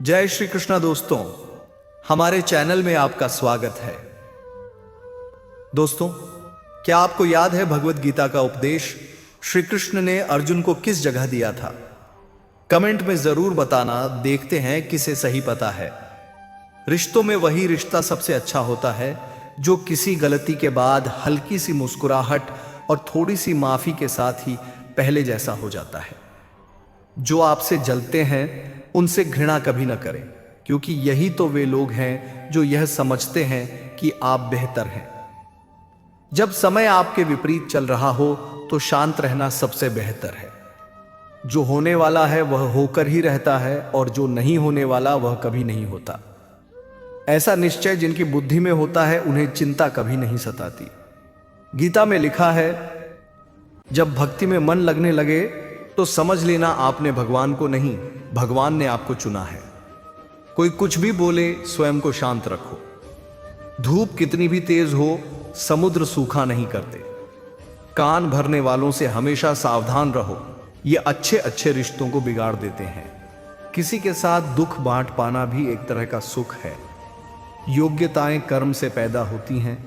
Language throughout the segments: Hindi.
जय श्री कृष्णा दोस्तों, हमारे चैनल में आपका स्वागत है। दोस्तों, क्या आपको याद है भगवत गीता का उपदेश श्री कृष्ण ने अर्जुन को किस जगह दिया था? कमेंट में जरूर बताना, देखते हैं किसे सही पता है। रिश्तों में वही रिश्ता सबसे अच्छा होता है जो किसी गलती के बाद हल्की सी मुस्कुराहट और थोड़ी सी माफी के साथ ही पहले जैसा हो जाता है। जो आपसे जलते हैं उनसे घृणा कभी ना करें, क्योंकि यही तो वे लोग हैं जो यह समझते हैं कि आप बेहतर हैं। जब समय आपके विपरीत चल रहा हो तो शांत रहना सबसे बेहतर है। जो होने वाला है वह होकर ही रहता है और जो नहीं होने वाला वह कभी नहीं होता। ऐसा निश्चय जिनकी बुद्धि में होता है उन्हें चिंता कभी नहीं सताती। गीता में लिखा है, जब भक्ति में मन लगने लगे तो समझ लेना आपने भगवान को नहीं, भगवान ने आपको चुना है। कोई कुछ भी बोले, स्वयं को शांत रखो। धूप कितनी भी तेज हो, समुद्र सूखा नहीं करते। कान भरने वालों से हमेशा सावधान रहो, ये अच्छे अच्छे रिश्तों को बिगाड़ देते हैं। किसी के साथ दुख बांट पाना भी एक तरह का सुख है। योग्यताएं कर्म से पैदा होती हैं।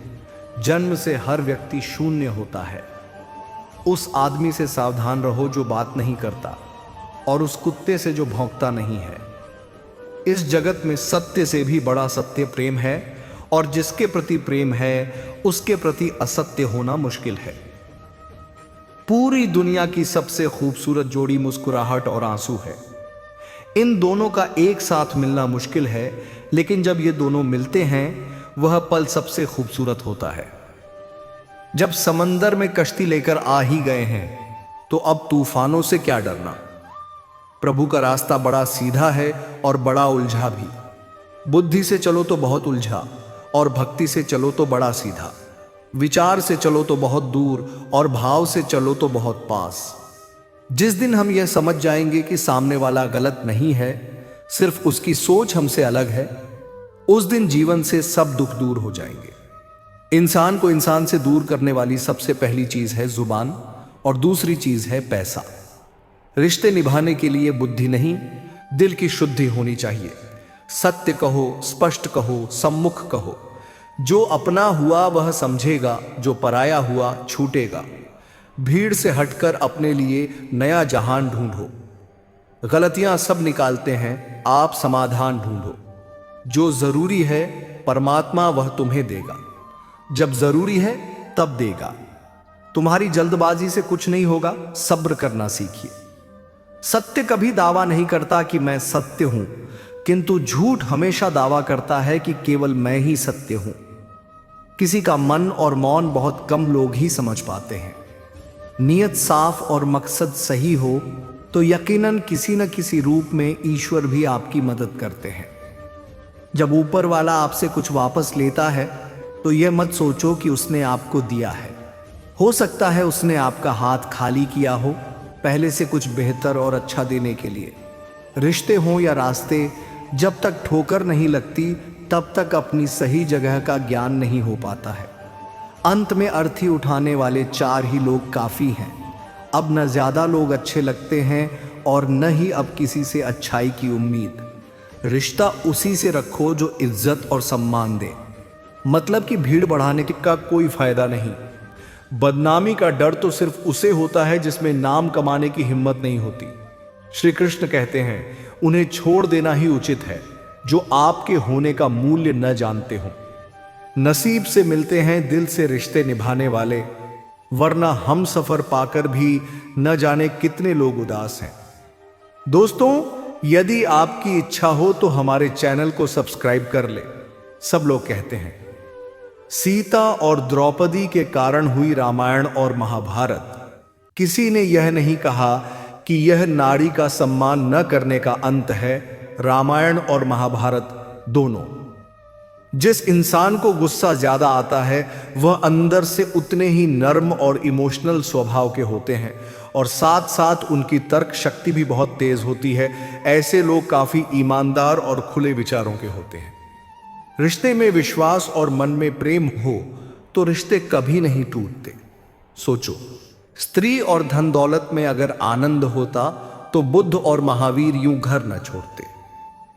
जन्म से हर व्यक्ति शून्य होता है। उस आदमी से सावधान रहो जो बात नहीं करता, और उस कुत्ते से जो भौंकता नहीं है। इस जगत में सत्य से भी बड़ा सत्य प्रेम है, और जिसके प्रति प्रेम है उसके प्रति असत्य होना मुश्किल है। पूरी दुनिया की सबसे खूबसूरत जोड़ी मुस्कुराहट और आंसू है। इन दोनों का एक साथ मिलना मुश्किल है, लेकिन जब ये दोनों मिलते हैं वह पल सबसे खूबसूरत होता है। जब समंदर में कश्ती लेकर आ ही गए हैं तो अब तूफानों से क्या डरना। प्रभु का रास्ता बड़ा सीधा है और बड़ा उलझा भी। बुद्धि से चलो तो बहुत उलझा, और भक्ति से चलो तो बड़ा सीधा। विचार से चलो तो बहुत दूर, और भाव से चलो तो बहुत पास। जिस दिन हम यह समझ जाएंगे कि सामने वाला गलत नहीं है, सिर्फ उसकी सोच हमसे अलग है, उस दिन जीवन से सब दुख दूर हो जाएंगे। इंसान को इंसान से दूर करने वाली सबसे पहली चीज है जुबान, और दूसरी चीज है पैसा। रिश्ते निभाने के लिए बुद्धि नहीं, दिल की शुद्धि होनी चाहिए। सत्य कहो, स्पष्ट कहो, सम्मुख कहो। जो अपना हुआ वह समझेगा, जो पराया हुआ छूटेगा। भीड़ से हटकर अपने लिए नया जहान ढूंढो। गलतियां सब निकालते हैं, आप समाधान ढूंढो। जो जरूरी है परमात्मा वह तुम्हें देगा, जब जरूरी है तब देगा। तुम्हारी जल्दबाजी से कुछ नहीं होगा, सब्र करना सीखिए। सत्य कभी दावा नहीं करता कि मैं सत्य हूं, किंतु झूठ हमेशा दावा करता है कि केवल मैं ही सत्य हूं। किसी का मन और मौन बहुत कम लोग ही समझ पाते हैं। नियत साफ और मकसद सही हो तो यकीनन किसी न किसी रूप में ईश्वर भी आपकी मदद करते हैं। जब ऊपर वाला आपसे कुछ वापस लेता है तो यह मत सोचो कि उसने आपको दिया है। हो सकता है उसने आपका हाथ खाली किया हो, पहले से कुछ बेहतर और अच्छा देने के लिए। रिश्ते हों या रास्ते, जब तक ठोकर नहीं लगती तब तक अपनी सही जगह का ज्ञान नहीं हो पाता है। अंत में अर्थी उठाने वाले 4 ही लोग काफ़ी हैं। अब न ज़्यादा लोग अच्छे लगते हैं और न ही अब किसी से अच्छाई की उम्मीद। रिश्ता उसी से रखो जो इज्जत और सम्मान दे। मतलब कि भीड़ बढ़ाने का कोई फायदा नहीं। बदनामी का डर तो सिर्फ उसे होता है जिसमें नाम कमाने की हिम्मत नहीं होती। श्री कृष्ण कहते हैं, उन्हें छोड़ देना ही उचित है जो आपके होने का मूल्य न जानते हो। नसीब से मिलते हैं दिल से रिश्ते निभाने वाले, वरना हम सफर पाकर भी न जाने कितने लोग उदास हैं। दोस्तों, यदि आपकी इच्छा हो तो हमारे चैनल को सब्सक्राइब कर ले। सब लोग कहते हैं सीता और द्रौपदी के कारण हुई रामायण और महाभारत। किसी ने यह नहीं कहा कि यह नारी का सम्मान न करने का अंत है। रामायण और महाभारत दोनों। जिस इंसान को गुस्सा ज्यादा आता है वह अंदर से उतने ही नर्म और इमोशनल स्वभाव के होते हैं, और साथ साथ उनकी तर्क शक्ति भी बहुत तेज होती है। ऐसे लोग काफी ईमानदार और खुले विचारों के होते हैं। रिश्ते में विश्वास और मन में प्रेम हो तो रिश्ते कभी नहीं टूटते। सोचो, स्त्री और धन दौलत में अगर आनंद होता तो बुद्ध और महावीर यूं घर न छोड़ते।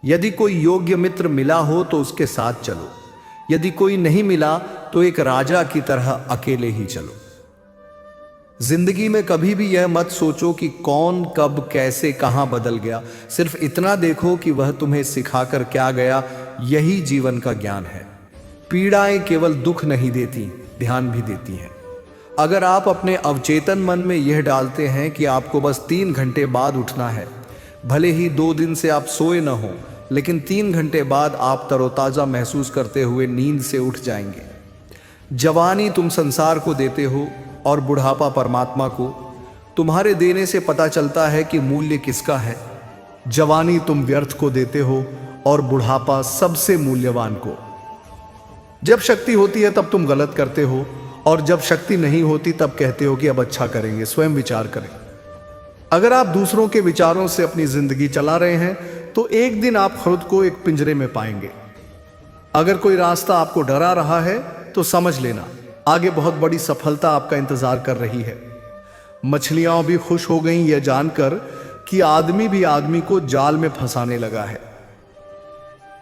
यदि कोई योग्य मित्र मिला हो तो उसके साथ चलो, यदि कोई नहीं मिला तो एक राजा की तरह अकेले ही चलो। जिंदगी में कभी भी यह मत सोचो कि कौन कब कैसे कहां बदल गया। सिर्फ इतना देखो कि वह तुम्हें सिखाकर क्या गया। यही जीवन का ज्ञान है। पीड़ाएं केवल दुख नहीं देती, ध्यान भी देती हैं। अगर आप अपने अवचेतन मन में यह डालते हैं कि आपको बस 3 घंटे बाद उठना है, भले ही 2 दिन से आप सोए न हो, लेकिन 3 घंटे बाद आप तरोताजा महसूस करते हुए नींद से उठ जाएंगे। जवानी तुम संसार को देते हो और बुढ़ापा परमात्मा को। तुम्हारे देने से पता चलता है कि मूल्य किसका है। जवानी तुम व्यर्थ को देते हो और बुढ़ापा सबसे मूल्यवान को। जब शक्ति होती है तब तुम गलत करते हो, और जब शक्ति नहीं होती तब कहते हो कि अब अच्छा करेंगे। स्वयं विचार करें। अगर आप दूसरों के विचारों से अपनी जिंदगी चला रहे हैं तो एक दिन आप खुद को एक पिंजरे में पाएंगे। अगर कोई रास्ता आपको डरा रहा है तो समझ लेना आगे बहुत बड़ी सफलता आपका इंतजार कर रही है। मछलियां भी खुश हो गईं यह जानकर कि आदमी भी आदमी को जाल में फंसाने लगा है।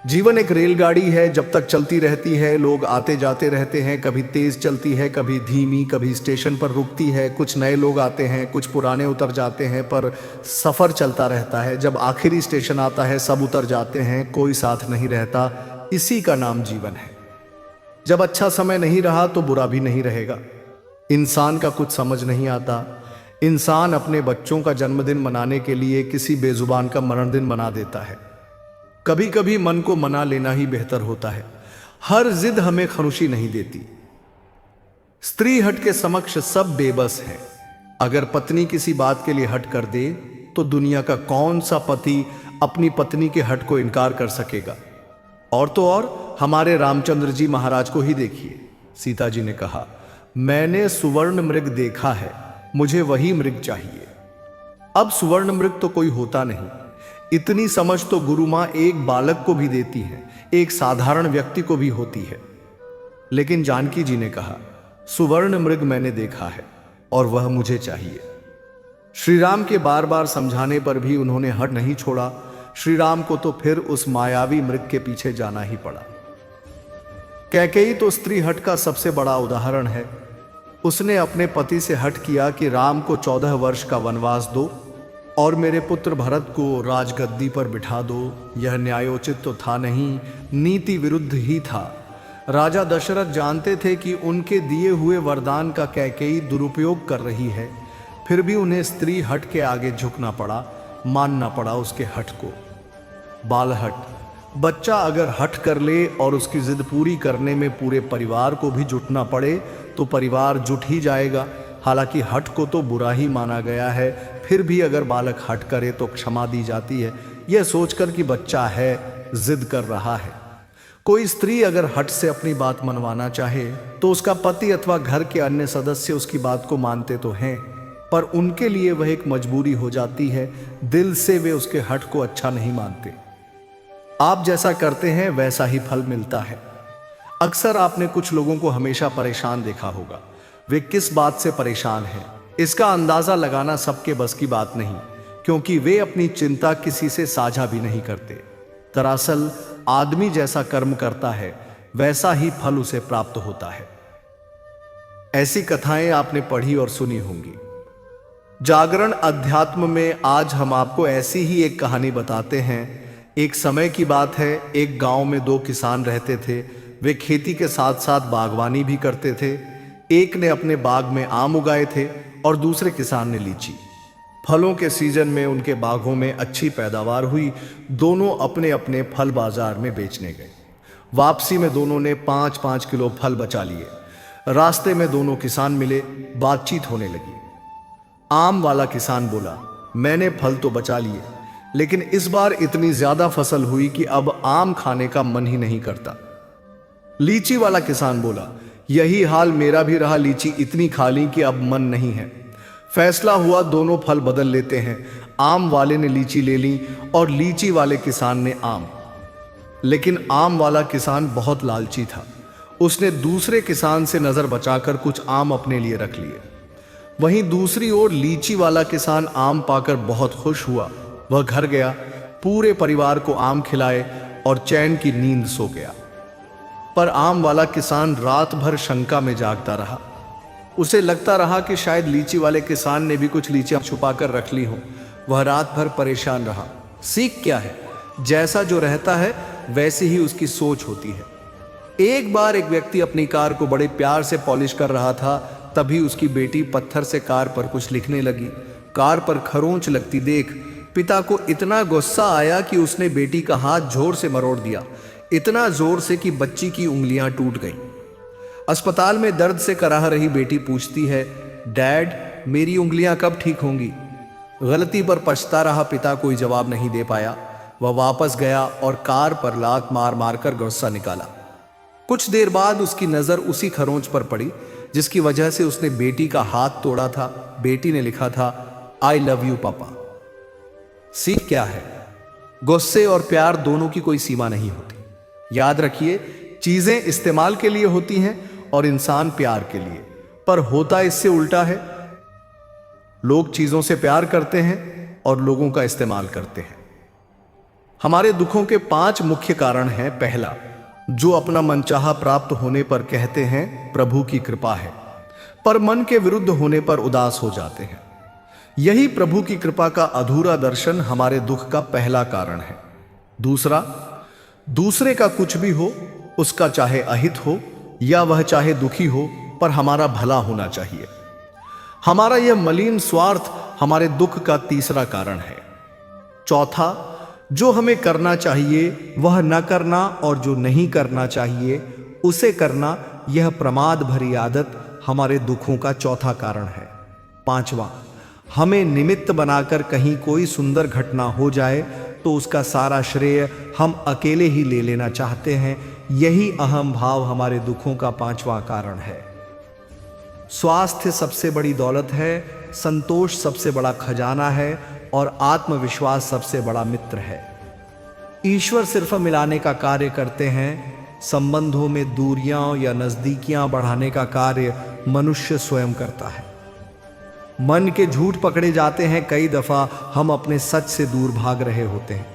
जीवन एक रेलगाड़ी है, जब तक चलती रहती है लोग आते जाते रहते हैं। कभी तेज चलती है, कभी धीमी, कभी स्टेशन पर रुकती है। कुछ नए लोग आते हैं, कुछ पुराने उतर जाते हैं, पर सफर चलता रहता है। जब आखिरी स्टेशन आता है सब उतर जाते हैं, कोई साथ नहीं रहता। इसी का नाम जीवन है। जब अच्छा समय नहीं रहा तो बुरा भी नहीं रहेगा। इंसान का कुछ समझ नहीं आता। इंसान अपने बच्चों का जन्मदिन मनाने के लिए किसी बेजुबान का मरण दिन बना देता है। कभी कभी मन को मना लेना ही बेहतर होता है। हर जिद हमें खुशी नहीं देती। स्त्री हट के समक्ष सब बेबस है। अगर पत्नी किसी बात के लिए हट कर दे तो दुनिया का कौन सा पति अपनी पत्नी के हट को इनकार कर सकेगा। और तो और हमारे रामचंद्र जी महाराज को ही देखिए। सीता जी ने कहा, मैंने सुवर्ण मृग देखा है, मुझे वही मृग चाहिए। अब सुवर्ण मृग तो कोई होता नहीं। इतनी समझ तो गुरु मां एक बालक को भी देती है, एक साधारण व्यक्ति को भी होती है। लेकिन जानकी जी ने कहा, सुवर्ण मृग मैंने देखा है और वह मुझे चाहिए। श्री राम के बार बार समझाने पर भी उन्होंने हट नहीं छोड़ा। श्री राम को तो फिर उस मायावी मृग के पीछे जाना ही पड़ा। कैकेयी तो स्त्री हट का सबसे बड़ा उदाहरण है। उसने अपने पति से हट किया कि राम को 14 वर्ष का वनवास दो और मेरे पुत्र भरत को राजगद्दी पर बिठा दो। यह न्यायोचित तो था नहीं, नीति विरुद्ध ही था। राजा दशरथ जानते थे कि उनके दिए हुए वरदान का कैकेयी दुरुपयोग कर रही है, फिर भी उन्हें स्त्री हट के आगे झुकना पड़ा, मानना पड़ा उसके हट को। बालहट, बच्चा अगर हट कर ले और उसकी जिद पूरी करने में पूरे परिवार को भी जुटना पड़े तो परिवार जुट ही जाएगा। हालांकि हट को तो बुरा ही माना गया है, फिर भी अगर बालक हट करे तो क्षमा दी जाती है, यह सोचकर कि बच्चा है, जिद कर रहा है। कोई स्त्री अगर हट से अपनी बात मनवाना चाहे तो उसका पति अथवा घर के अन्य सदस्य उसकी बात को मानते तो हैं, पर उनके लिए वह एक मजबूरी हो जाती है। दिल से वे उसके हट को अच्छा नहीं मानते। आप जैसा करते हैं वैसा ही फल मिलता है। अक्सर आपने कुछ लोगों को हमेशा परेशान देखा होगा। वे किस बात से परेशान हैं, इसका अंदाजा लगाना सबके बस की बात नहीं, क्योंकि वे अपनी चिंता किसी से साझा भी नहीं करते। दरअसल आदमी जैसा कर्म करता है वैसा ही फल उसे प्राप्त होता है। ऐसी कथाएं आपने पढ़ी और सुनी होंगी। जागरण अध्यात्म में आज हम आपको ऐसी ही एक कहानी बताते हैं। एक समय की बात है, एक गांव में 2 किसान रहते थे। वे खेती के साथ साथ बागवानी भी करते थे। एक ने अपने बाग में आम उगाए थे और दूसरे किसान ने लीची। फलों के सीजन में उनके बागों में अच्छी पैदावार हुई। दोनों अपने अपने फल बाजार में बेचने गए। वापसी में दोनों ने 5-5 किलो फल बचा लिए। रास्ते में दोनों किसान मिले, बातचीत होने लगी। आम वाला किसान बोला, मैंने फल तो बचा लिए, लेकिन इस बार इतनी ज्यादा फसल हुई कि अब आम खाने का मन ही नहीं करता। लीची वाला किसान बोला, यही हाल मेरा भी रहा, लीची इतनी खा ली कि अब मन नहीं है। फैसला हुआ दोनों फल बदल लेते हैं। आम वाले ने लीची ले ली और लीची वाले किसान ने आम। लेकिन आम वाला किसान बहुत लालची था। उसने दूसरे किसान से नजर बचाकर कुछ आम अपने लिए रख लिए। वहीं दूसरी ओर लीची वाला किसान आम पाकर बहुत खुश हुआ। वह घर गया, पूरे परिवार को आम खिलाए और चैन की नींद सो गया। पर आम वाला किसान रात भर शंका में जागता रहा। उसे लगता रहा कि शायद लीची वाले किसान ने भी कुछ लीचियां छुपा कर रख ली हो। वह रात भर परेशान रहा। सीख क्या है? जैसा जो रहता है वैसी ही उसकी सोच होती है। एक बार एक व्यक्ति अपनी कार को बड़े प्यार से पॉलिश कर रहा था, तभी उसकी बेटी पत्थर से कार पर कुछ लिखने लगी। कार पर खरोंच लगती देख पिता को इतना गुस्सा आया कि उसने बेटी का हाथ जोर से मरोड़ दिया, इतना जोर से कि बच्ची की उंगलियां टूट गईं। अस्पताल में दर्द से कराह रही बेटी पूछती है, डैड मेरी उंगलियां कब ठीक होंगी? गलती पर पछता रहा पिता कोई जवाब नहीं दे पाया। वह वापस गया और कार पर लात मार मार कर गुस्सा निकाला। कुछ देर बाद उसकी नजर उसी खरोंच पर पड़ी जिसकी वजह से उसने बेटी का हाथ तोड़ा था। बेटी ने लिखा था, आई लव यू पापा। सीख क्या है? गुस्से और प्यार दोनों की कोई सीमा नहीं होती। याद रखिए, चीजें इस्तेमाल के लिए होती हैं और इंसान प्यार के लिए, पर होता इससे उल्टा है। लोग चीजों से प्यार करते हैं और लोगों का इस्तेमाल करते हैं। हमारे दुखों के 5 मुख्य कारण हैं। पहला, जो अपना मनचाहा प्राप्त होने पर कहते हैं प्रभु की कृपा है, पर मन के विरुद्ध होने पर उदास हो जाते हैं। यही प्रभु की कृपा का अधूरा दर्शन हमारे दुख का पहला कारण है। दूसरा, दूसरे का कुछ भी हो, उसका चाहे अहित हो या वह चाहे दुखी हो, पर हमारा भला होना चाहिए। हमारा यह मलिन स्वार्थ हमारे दुख का तीसरा कारण है। चौथा, जो हमें करना चाहिए वह न करना और जो नहीं करना चाहिए उसे करना, यह प्रमाद भरी आदत हमारे दुखों का चौथा कारण है। पांचवा, हमें निमित्त बनाकर कहीं कोई सुंदर घटना हो जाए तो उसका सारा श्रेय हम अकेले ही ले लेना चाहते हैं। यही अहम भाव हमारे दुखों का 5वां कारण है। स्वास्थ्य सबसे बड़ी दौलत है, संतोष सबसे बड़ा खजाना है और आत्मविश्वास सबसे बड़ा मित्र है। ईश्वर सिर्फ मिलाने का कार्य करते हैं। संबंधों में दूरियां या नजदीकियां बढ़ाने का कार्य मनुष्य स्वयं करता है। मन के झूठ पकड़े जाते हैं। कई दफा हम अपने सच से दूर भाग रहे होते हैं।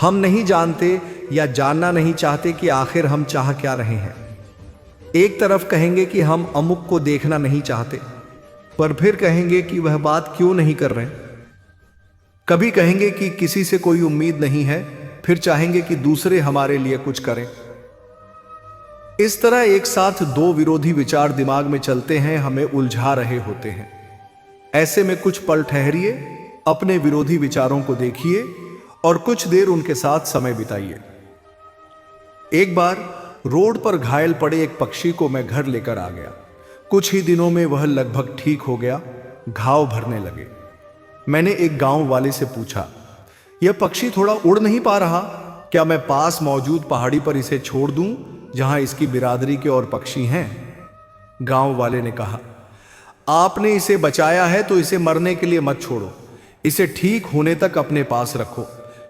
हम नहीं जानते या जानना नहीं चाहते कि आखिर हम चाह क्या रहे हैं। एक तरफ कहेंगे कि हम अमुक को देखना नहीं चाहते, पर फिर कहेंगे कि वह बात क्यों नहीं कर रहे। कभी कहेंगे कि किसी से कोई उम्मीद नहीं है, फिर चाहेंगे कि दूसरे हमारे लिए कुछ करें। इस तरह एक साथ 2 विरोधी विचार दिमाग में चलते हैं, हमें उलझा रहे होते हैं। ऐसे में कुछ पल ठहरिए, अपने विरोधी विचारों को देखिए और कुछ देर उनके साथ समय बिताइए। एक बार रोड पर घायल पड़े एक पक्षी को मैं घर लेकर आ गया। कुछ ही दिनों में वह लगभग ठीक हो गया, घाव भरने लगे। मैंने एक गांव वाले से पूछा, यह पक्षी थोड़ा उड़ नहीं पा रहा, क्या मैं पास मौजूद पहाड़ी पर इसे छोड़ दूं जहां इसकी बिरादरी के और पक्षी हैं? गांव वाले ने कहा, आपने इसे बचाया है तो इसे मरने के लिए मत छोड़ो, इसे ठीक होने तक अपने पास रखो,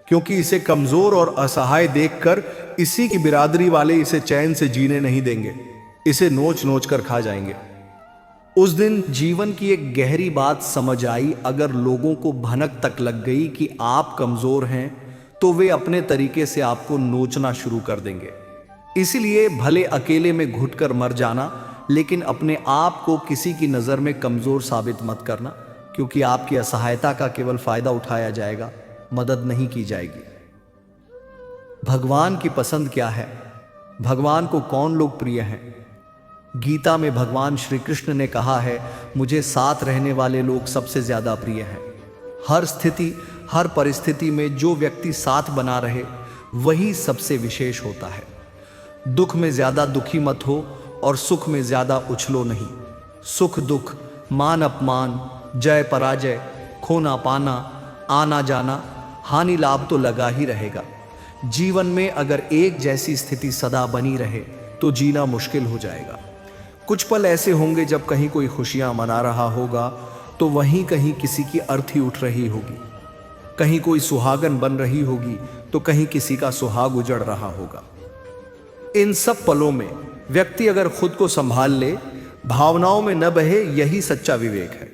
क्योंकि इसे कमजोर और असहाय देखकर इसी की बिरादरी वाले इसे चैन से जीने नहीं देंगे, इसे नोच नोच कर खा जाएंगे। उस दिन जीवन की एक गहरी बात समझ आई। अगर लोगों को भनक तक लग गई कि आप कमजोर हैं तो वे अपने तरीके से आपको नोचना शुरू कर देंगे। इसलिए भले अकेले में घुटकर मर जाना, लेकिन अपने आप को किसी की नजर में कमजोर साबित मत करना, क्योंकि आपकी असहायता का केवल फायदा उठाया जाएगा, मदद नहीं की जाएगी। भगवान की पसंद क्या है? भगवान को कौन लोग प्रिय हैं? गीता में भगवान श्री कृष्ण ने कहा है, मुझे साथ रहने वाले लोग सबसे ज्यादा प्रिय हैं। हर स्थिति, हर परिस्थिति में जो व्यक्ति साथ बना रहे वही सबसे विशेष होता है। दुख में ज्यादा दुखी मत हो और सुख में ज्यादा उछलो नहीं। सुख दुख, मान अपमान, जय पराजय, खोना पाना, आना जाना, हानि लाभ तो लगा ही रहेगा। जीवन में अगर एक जैसी स्थिति सदा बनी रहे तो जीना मुश्किल हो जाएगा। कुछ पल ऐसे होंगे जब कहीं कोई खुशियां मना रहा होगा तो वहीं कहीं किसी की अर्थी उठ रही होगी, कहीं कोई सुहागन बन रही होगी तो कहीं किसी का सुहाग उजड़ रहा होगा। इन सब पलों में व्यक्ति अगर खुद को संभाल ले, भावनाओं में न बहे, यही सच्चा विवेक है।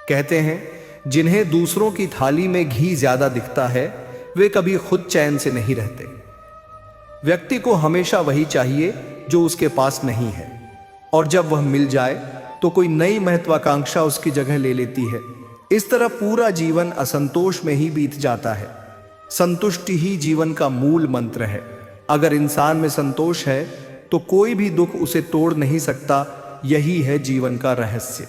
कहते हैं जिन्हें दूसरों की थाली में घी ज्यादा दिखता है, वे कभी खुद चैन से नहीं रहते। व्यक्ति को हमेशा वही चाहिए जो उसके पास नहीं है, और जब वह मिल जाए तो कोई नई महत्वाकांक्षा उसकी जगह ले लेती है। इस तरह पूरा जीवन असंतोष में ही बीत जाता है। संतुष्टि ही जीवन का मूल मंत्र है। अगर इंसान में संतोष है तो कोई भी दुख उसे तोड़ नहीं सकता। यही है जीवन का रहस्य।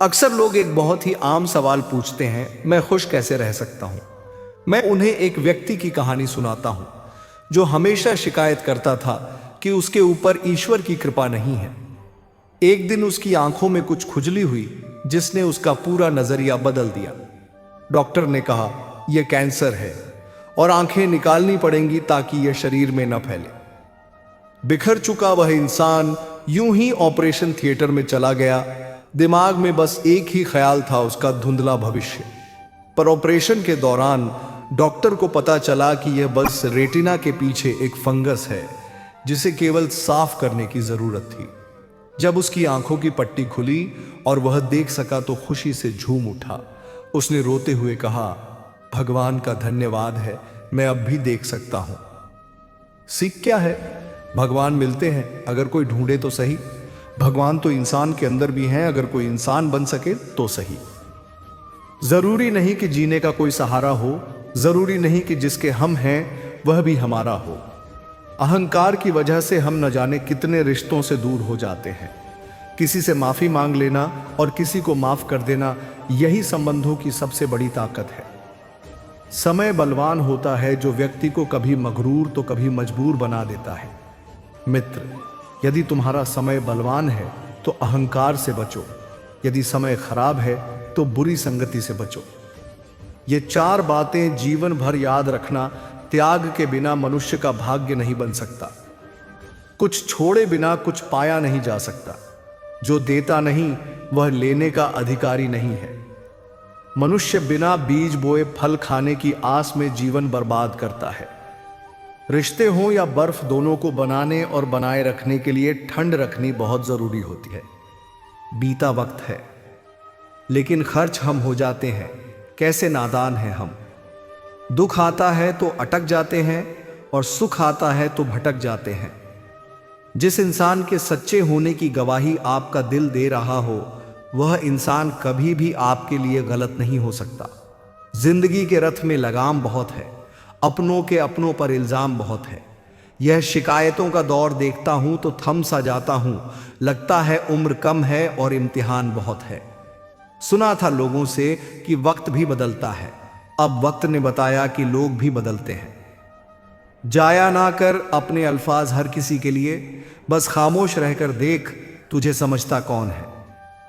अक्सर लोग एक बहुत ही आम सवाल पूछते हैं, मैं खुश कैसे रह सकता हूं? मैं उन्हें एक व्यक्ति की कहानी सुनाता हूं जो हमेशा शिकायत करता था कि उसके ऊपर ईश्वर की कृपा नहीं है। एक दिन उसकी आंखों में कुछ खुजली हुई जिसने उसका पूरा नजरिया बदल दिया। डॉक्टर ने कहा, यह कैंसर है और आंखें निकालनी पड़ेंगी ताकि यह शरीर में न फैले। बिखर चुका वह इंसान यूं ही ऑपरेशन थिएटर में चला गया। दिमाग में बस एक ही ख्याल था, उसका धुंधला भविष्य। पर ऑपरेशन के दौरान डॉक्टर को पता चला कि यह बस रेटिना के पीछे एक फंगस है जिसे केवल साफ करने की जरूरत थी। जब उसकी आंखों की पट्टी खुली और वह देख सका तो खुशी से झूम उठा। उसने रोते हुए कहा, भगवान का धन्यवाद है, मैं अब भी देख सकता हूं। सीख क्या है? भगवान मिलते हैं, अगर कोई ढूंढे तो सही। भगवान तो इंसान के अंदर भी हैं, अगर कोई इंसान बन सके तो सही। जरूरी नहीं कि जीने का कोई सहारा हो, जरूरी नहीं कि जिसके हम हैं वह भी हमारा हो। अहंकार की वजह से हम न जाने कितने रिश्तों से दूर हो जाते हैं। किसी से माफी मांग लेना और किसी को माफ कर देना, यही संबंधों की सबसे बड़ी ताकत है। समय बलवान होता है जो व्यक्ति को कभी मगरूर तो कभी मजबूर बना देता है। मित्र, यदि तुम्हारा समय बलवान है तो अहंकार से बचो, यदि समय खराब है तो बुरी संगति से बचो। ये 4 बातें जीवन भर याद रखना। त्याग के बिना मनुष्य का भाग्य नहीं बन सकता। कुछ छोड़े बिना कुछ पाया नहीं जा सकता। जो देता नहीं वह लेने का अधिकारी नहीं है। मनुष्य बिना बीज बोए फल खाने की आस में जीवन बर्बाद करता है। रिश्ते हों या बर्फ, दोनों को बनाने और बनाए रखने के लिए ठंड रखनी बहुत जरूरी होती है। बीता वक्त है लेकिन खर्च हम हो जाते हैं। कैसे नादान हैं हम। दुख आता है तो अटक जाते हैं और सुख आता है तो भटक जाते हैं। जिस इंसान के सच्चे होने की गवाही आपका दिल दे रहा हो, वह इंसान कभी भी आपके लिए गलत नहीं हो सकता। जिंदगी के रथ में लगाम बहुत है, अपनों के अपनों पर इल्जाम बहुत है। यह शिकायतों का दौर देखता हूं तो थम सा जाता हूं। लगता है उम्र कम है और इम्तिहान बहुत है। सुना था लोगों से कि वक्त भी बदलता है। अब वक्त ने बताया कि लोग भी बदलते हैं। जाया ना कर अपने अल्फाज हर किसी के लिए, बस खामोश रहकर देख तुझे समझता कौन है।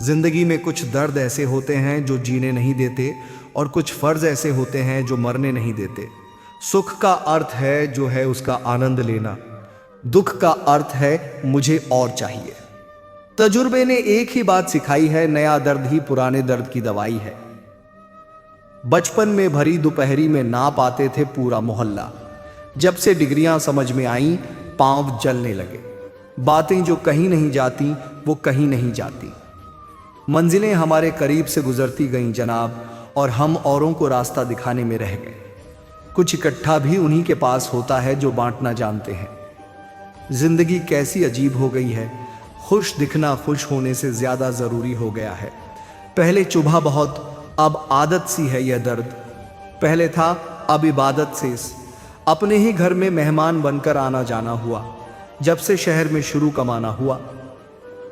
जिंदगी में कुछ दर्द ऐसे होते हैं जो जीने नहीं देते और कुछ फर्ज ऐसे होते हैं जो मरने नहीं देते। सुख का अर्थ है जो है उसका आनंद लेना, दुख का अर्थ है मुझे और चाहिए। तजुर्बे ने एक ही बात सिखाई है, नया दर्द ही पुराने दर्द की दवाई है। बचपन में भरी दोपहरी में नाप आते थे पूरा मोहल्ला। जब से डिग्रियां समझ में आईं, पांव जलने लगे। बातें जो कहीं नहीं जाती वो कहीं नहीं जाती। मंजिलें हमारे करीब से गुजरती गईं जनाब, और हम औरों को रास्ता दिखाने में रह गए। कुछ इकट्ठा भी उन्हीं के पास होता है जो बांटना जानते हैं। जिंदगी कैसी अजीब हो गई है। खुश दिखना खुश होने से ज्यादा जरूरी हो गया है। पहले चुभा बहुत, अब आदत सी है यह दर्द। पहले था, अब इबादत से अपने ही घर में मेहमान बनकर आना जाना हुआ। जब से शहर में शुरू कमाना हुआ।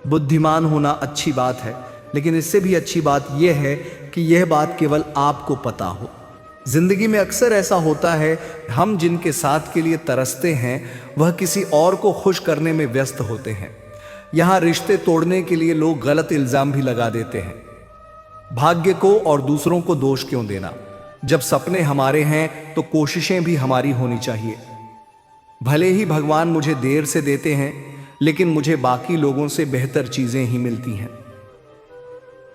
बुद्धिमान होना अच्छी बात है, लेकिन इससे भी अच्छी बात यह है कि यह बात केवल आपको पता हो। जिंदगी में अक्सर ऐसा होता है, हम जिनके साथ के लिए तरसते हैं वह किसी और को खुश करने में व्यस्त होते हैं। यहां रिश्ते तोड़ने के लिए लोग गलत इल्जाम भी लगा देते हैं। भाग्य को और दूसरों को दोष क्यों देना। जब सपने हमारे हैं तो कोशिशें भी हमारी होनी चाहिए। भले ही भगवान मुझे देर से देते हैं, लेकिन मुझे बाकी लोगों से बेहतर चीजें ही मिलती हैं।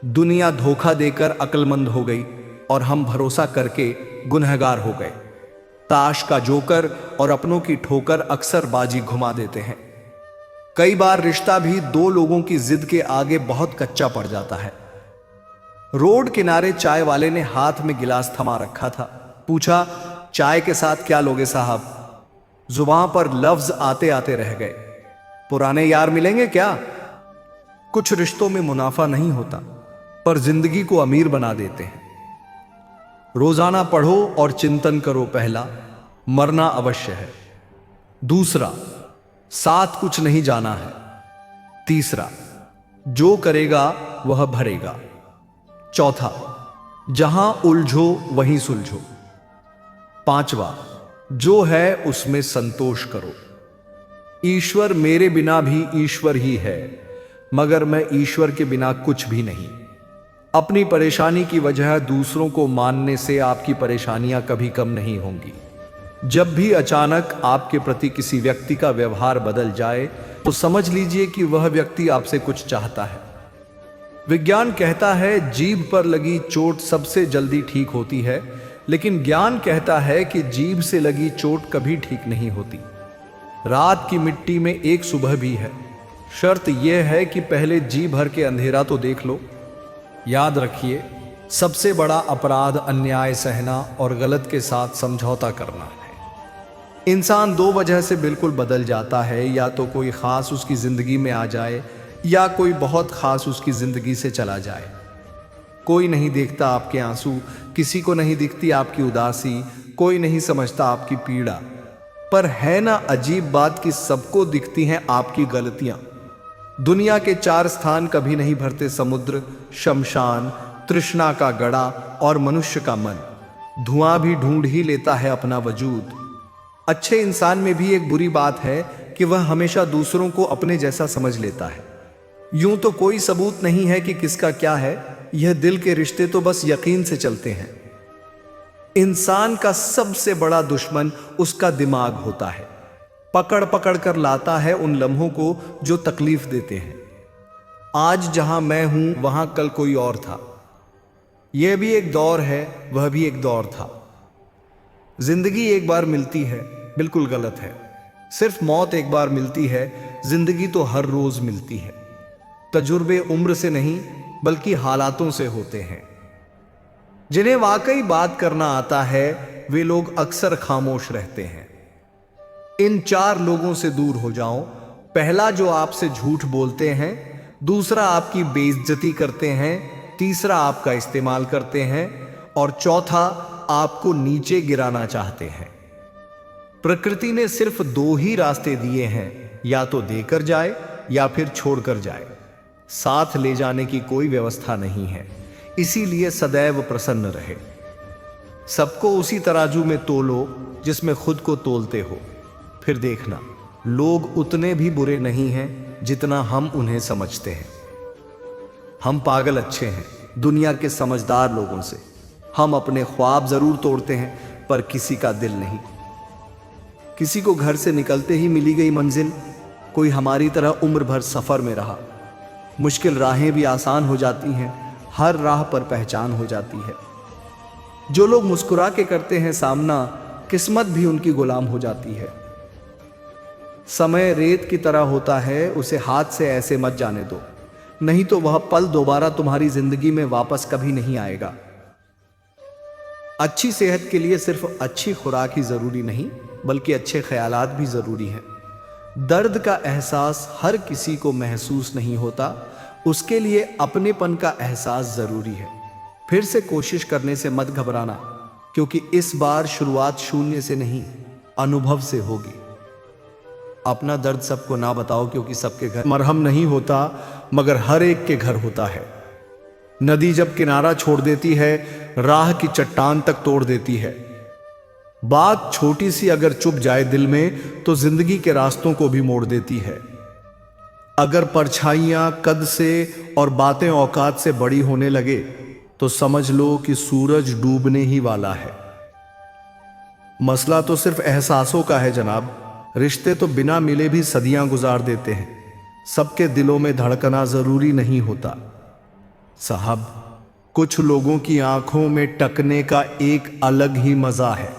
दुनिया धोखा देकर अक्लमंद हो गई और हम भरोसा करके गुनहगार हो गए। ताश का जोकर और अपनों की ठोकर अक्सर बाजी घुमा देते हैं। कई बार रिश्ता भी 2 लोगों की जिद के आगे बहुत कच्चा पड़ जाता है। रोड किनारे चाय वाले ने हाथ में गिलास थमा रखा था। पूछा, चाय के साथ क्या लोगे साहब? जुबान पर लफ्ज आते आते रह गए। पुराने यार मिलेंगे क्या? कुछ रिश्तों में मुनाफा नहीं होता, पर जिंदगी को अमीर बना देते हैं। रोजाना पढ़ो और चिंतन करो। पहला, मरना अवश्य है। दूसरा, साथ कुछ नहीं जाना है। तीसरा, जो करेगा वह भरेगा। चौथा, जहां उलझो वहीं सुलझो। पांचवा, जो है उसमें संतोष करो। ईश्वर मेरे बिना भी ईश्वर ही है, मगर मैं ईश्वर के बिना कुछ भी नहीं। अपनी परेशानी की वजह दूसरों को मानने से आपकी परेशानियां कभी कम नहीं होंगी। जब भी अचानक आपके प्रति किसी व्यक्ति का व्यवहार बदल जाए तो समझ लीजिए कि वह व्यक्ति आपसे कुछ चाहता है। विज्ञान कहता है जीभ पर लगी चोट सबसे जल्दी ठीक होती है, लेकिन ज्ञान कहता है कि जीभ से लगी चोट कभी ठीक नहीं होती। रात की मिट्टी में एक सुबह भी है। शर्त यह है कि पहले जी भर के अंधेरा तो देख लो। याद रखिए, सबसे बड़ा अपराध अन्याय सहना और गलत के साथ समझौता करना है। इंसान दो वजह से बिल्कुल बदल जाता है, या तो कोई खास उसकी जिंदगी में आ जाए या कोई बहुत खास उसकी जिंदगी से चला जाए। कोई नहीं देखता आपके आंसू, किसी को नहीं दिखती आपकी उदासी, कोई नहीं समझता आपकी पीड़ा। पर है ना अजीब बात कि सबको दिखती हैं आपकी गलतियां। दुनिया के 4 स्थान कभी नहीं भरते, समुद्र, शमशान, तृष्णा का गड़ा और मनुष्य का मन। धुआं भी ढूंढ ही लेता है अपना वजूद। अच्छे इंसान में भी एक बुरी बात है कि वह हमेशा दूसरों को अपने जैसा समझ लेता है। यूं तो कोई सबूत नहीं है कि किसका क्या है, यह दिल के रिश्ते तो बस यकीन से चलते हैं। इंसान का सबसे बड़ा दुश्मन उसका दिमाग होता है। पकड़ पकड़ कर लाता है उन लम्हों को जो तकलीफ देते हैं। आज जहां मैं हूं वहां कल कोई और था। यह भी एक दौर है, वह भी एक दौर था। जिंदगी एक बार मिलती है, बिल्कुल गलत है। सिर्फ मौत एक बार मिलती है, जिंदगी तो हर रोज मिलती है। तजुर्बे उम्र से नहीं बल्कि हालातों से होते हैं। जिन्हें वाकई बात करना आता है वे लोग अक्सर खामोश रहते हैं। इन 4 लोगों से दूर हो जाओ। पहला, जो आपसे झूठ बोलते हैं। दूसरा, आपकी बेइज्जती करते हैं। तीसरा, आपका इस्तेमाल करते हैं। और चौथा, आपको नीचे गिराना चाहते हैं। प्रकृति ने सिर्फ 2 ही रास्ते दिए हैं, या तो देकर जाए या फिर छोड़कर जाए। साथ ले जाने की कोई व्यवस्था नहीं है। इसीलिए सदैव प्रसन्न रहे। सबको उसी तराजू में तोलो जिसमें खुद को तोलते हो। फिर देखना, लोग उतने भी बुरे नहीं हैं जितना हम उन्हें समझते हैं। हम पागल अच्छे हैं दुनिया के समझदार लोगों से। हम अपने ख्वाब जरूर तोड़ते हैं, पर किसी का दिल नहीं। किसी को घर से निकलते ही मिली गई मंजिल, कोई हमारी तरह उम्र भर सफर में रहा। मुश्किल राहें भी आसान हो जाती हैं, हर राह पर पहचान हो जाती है। जो लोग मुस्कुरा के करते हैं सामना, किस्मत भी उनकी गुलाम हो जाती है। समय रेत की तरह होता है, उसे हाथ से ऐसे मत जाने दो, नहीं तो वह पल दोबारा तुम्हारी जिंदगी में वापस कभी नहीं आएगा। अच्छी सेहत के लिए सिर्फ अच्छी खुराक ही जरूरी नहीं, बल्कि अच्छे ख्यालात भी जरूरी हैं। दर्द का एहसास हर किसी को महसूस नहीं होता, उसके लिए अपनेपन का एहसास जरूरी है। फिर से कोशिश करने से मत घबराना, क्योंकि इस बार शुरुआत शून्य से नहीं, अनुभव से होगी। अपना दर्द सबको ना बताओ, क्योंकि सबके घर मरहम नहीं होता, मगर हर एक के घर होता है। नदी जब किनारा छोड़ देती है, राह की चट्टान तक तोड़ देती है। बात छोटी सी अगर चुप जाए दिल में, तो जिंदगी के रास्तों को भी मोड़ देती है। अगर परछाइयां कद से और बातें औकात से बड़ी होने लगे, तो समझ लो कि सूरज डूबने ही वाला है। मसला तो सिर्फ एहसासों का है जनाब। रिश्ते तो बिना मिले भी सदियां गुजार देते हैं। सबके दिलों में धड़कना जरूरी नहीं होता साहब। कुछ लोगों की आंखों में टकने का एक अलग ही मजा है।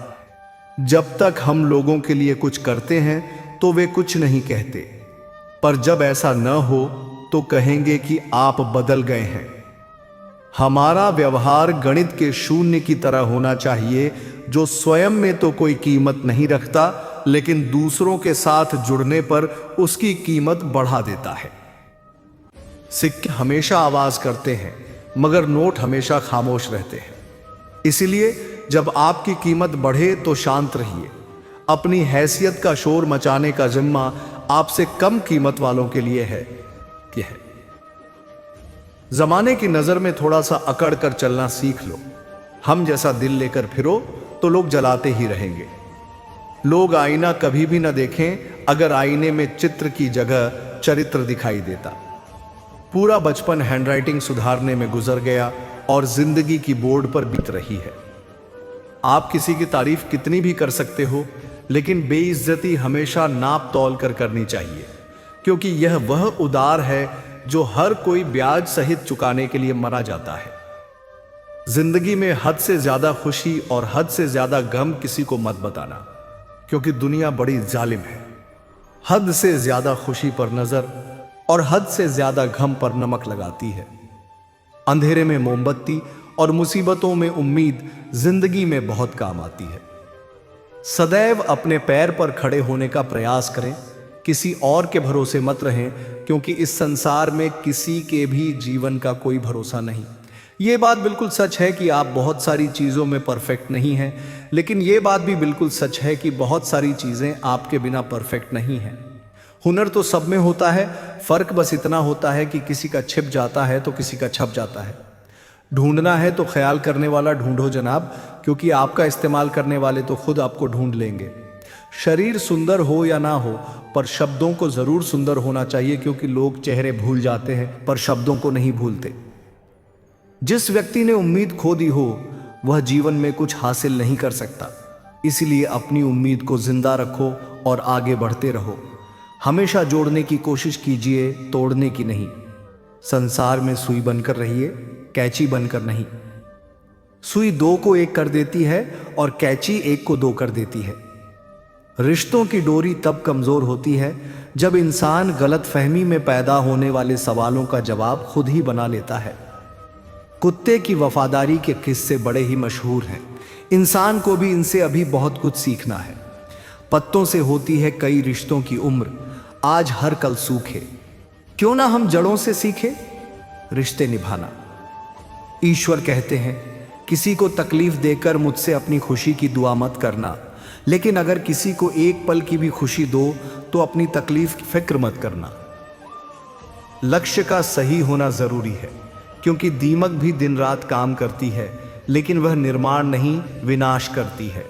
जब तक हम लोगों के लिए कुछ करते हैं तो वे कुछ नहीं कहते, पर जब ऐसा न हो तो कहेंगे कि आप बदल गए हैं। हमारा व्यवहार गणित के शून्य की तरह होना चाहिए, जो स्वयं में तो कोई कीमत नहीं रखता, लेकिन दूसरों के साथ जुड़ने पर उसकी कीमत बढ़ा देता है। सिक्के हमेशा आवाज करते हैं, मगर नोट हमेशा खामोश रहते हैं। इसलिए जब आपकी कीमत बढ़े तो शांत रहिए। अपनी हैसियत का शोर मचाने का जिम्मा आपसे कम कीमत वालों के लिए है। जमाने की नजर में थोड़ा सा अकड़ कर चलना सीख लो। हम जैसा दिल लेकर फिरो तो लोग जलाते ही रहेंगे। लोग आईना कभी भी न देखें अगर आईने में चित्र की जगह चरित्र दिखाई देता। पूरा बचपन हैंडराइटिंग सुधारने में गुजर गया और जिंदगी की बोर्ड पर बीत रही है। आप किसी की तारीफ कितनी भी कर सकते हो, लेकिन बेइज्जती हमेशा नाप तौल कर करनी चाहिए, क्योंकि यह वह उधार है जो हर कोई ब्याज सहित चुकाने के लिए मरा जाता है। जिंदगी में हद से ज्यादा खुशी और हद से ज्यादा गम किसी को मत बताना, क्योंकि दुनिया बड़ी जालिम है। हद से ज्यादा खुशी पर नजर और हद से ज्यादा गम पर नमक लगाती है। अंधेरे में मोमबत्ती और मुसीबतों में उम्मीद जिंदगी में बहुत काम आती है। सदैव अपने पैर पर खड़े होने का प्रयास करें, किसी और के भरोसे मत रहें, क्योंकि इस संसार में किसी के भी जीवन का कोई भरोसा नहीं। ये बात बिल्कुल सच है कि आप बहुत सारी चीज़ों में परफेक्ट नहीं हैं, लेकिन ये बात भी बिल्कुल सच है कि बहुत सारी चीज़ें आपके बिना परफेक्ट नहीं हैं। हुनर तो सब में होता है, फर्क बस इतना होता है कि किसी का छिप जाता है तो किसी का छप जाता है। ढूंढना है तो ख्याल करने वाला ढूंढो जनाब, क्योंकि आपका इस्तेमाल करने वाले तो खुद आपको ढूंढ लेंगे। शरीर सुंदर हो या ना हो, पर शब्दों को जरूर सुंदर होना चाहिए, क्योंकि लोग चेहरे भूल जाते हैं पर शब्दों को नहीं भूलते। जिस व्यक्ति ने उम्मीद खो दी हो वह जीवन में कुछ हासिल नहीं कर सकता। इसलिए अपनी उम्मीद को जिंदा रखो और आगे बढ़ते रहो। हमेशा जोड़ने की कोशिश कीजिए, तोड़ने की नहीं। संसार में सुई बनकर रहिए, कैंची बनकर नहीं। सुई दो को एक कर देती है और कैंची एक को दो कर देती है। रिश्तों की डोरी तब कमजोर होती है जब इंसान गलतफहमी में पैदा होने वाले सवालों का जवाब खुद ही बना लेता है। कुत्ते की वफादारी के किस्से बड़े ही मशहूर हैं। इंसान को भी इनसे अभी बहुत कुछ सीखना है। पत्तों से होती है कई रिश्तों की उम्र, आज हर कल सूखे। क्यों ना हम जड़ों से सीखे रिश्ते निभाना। ईश्वर कहते हैं, किसी को तकलीफ देकर मुझसे अपनी खुशी की दुआ मत करना, लेकिन अगर किसी को एक पल की भी खुशी दो तो अपनी तकलीफ की फिक्र मत करना। लक्ष्य का सही होना जरूरी है, क्योंकि दीमक भी दिन रात काम करती है, लेकिन वह निर्माण नहीं विनाश करती है।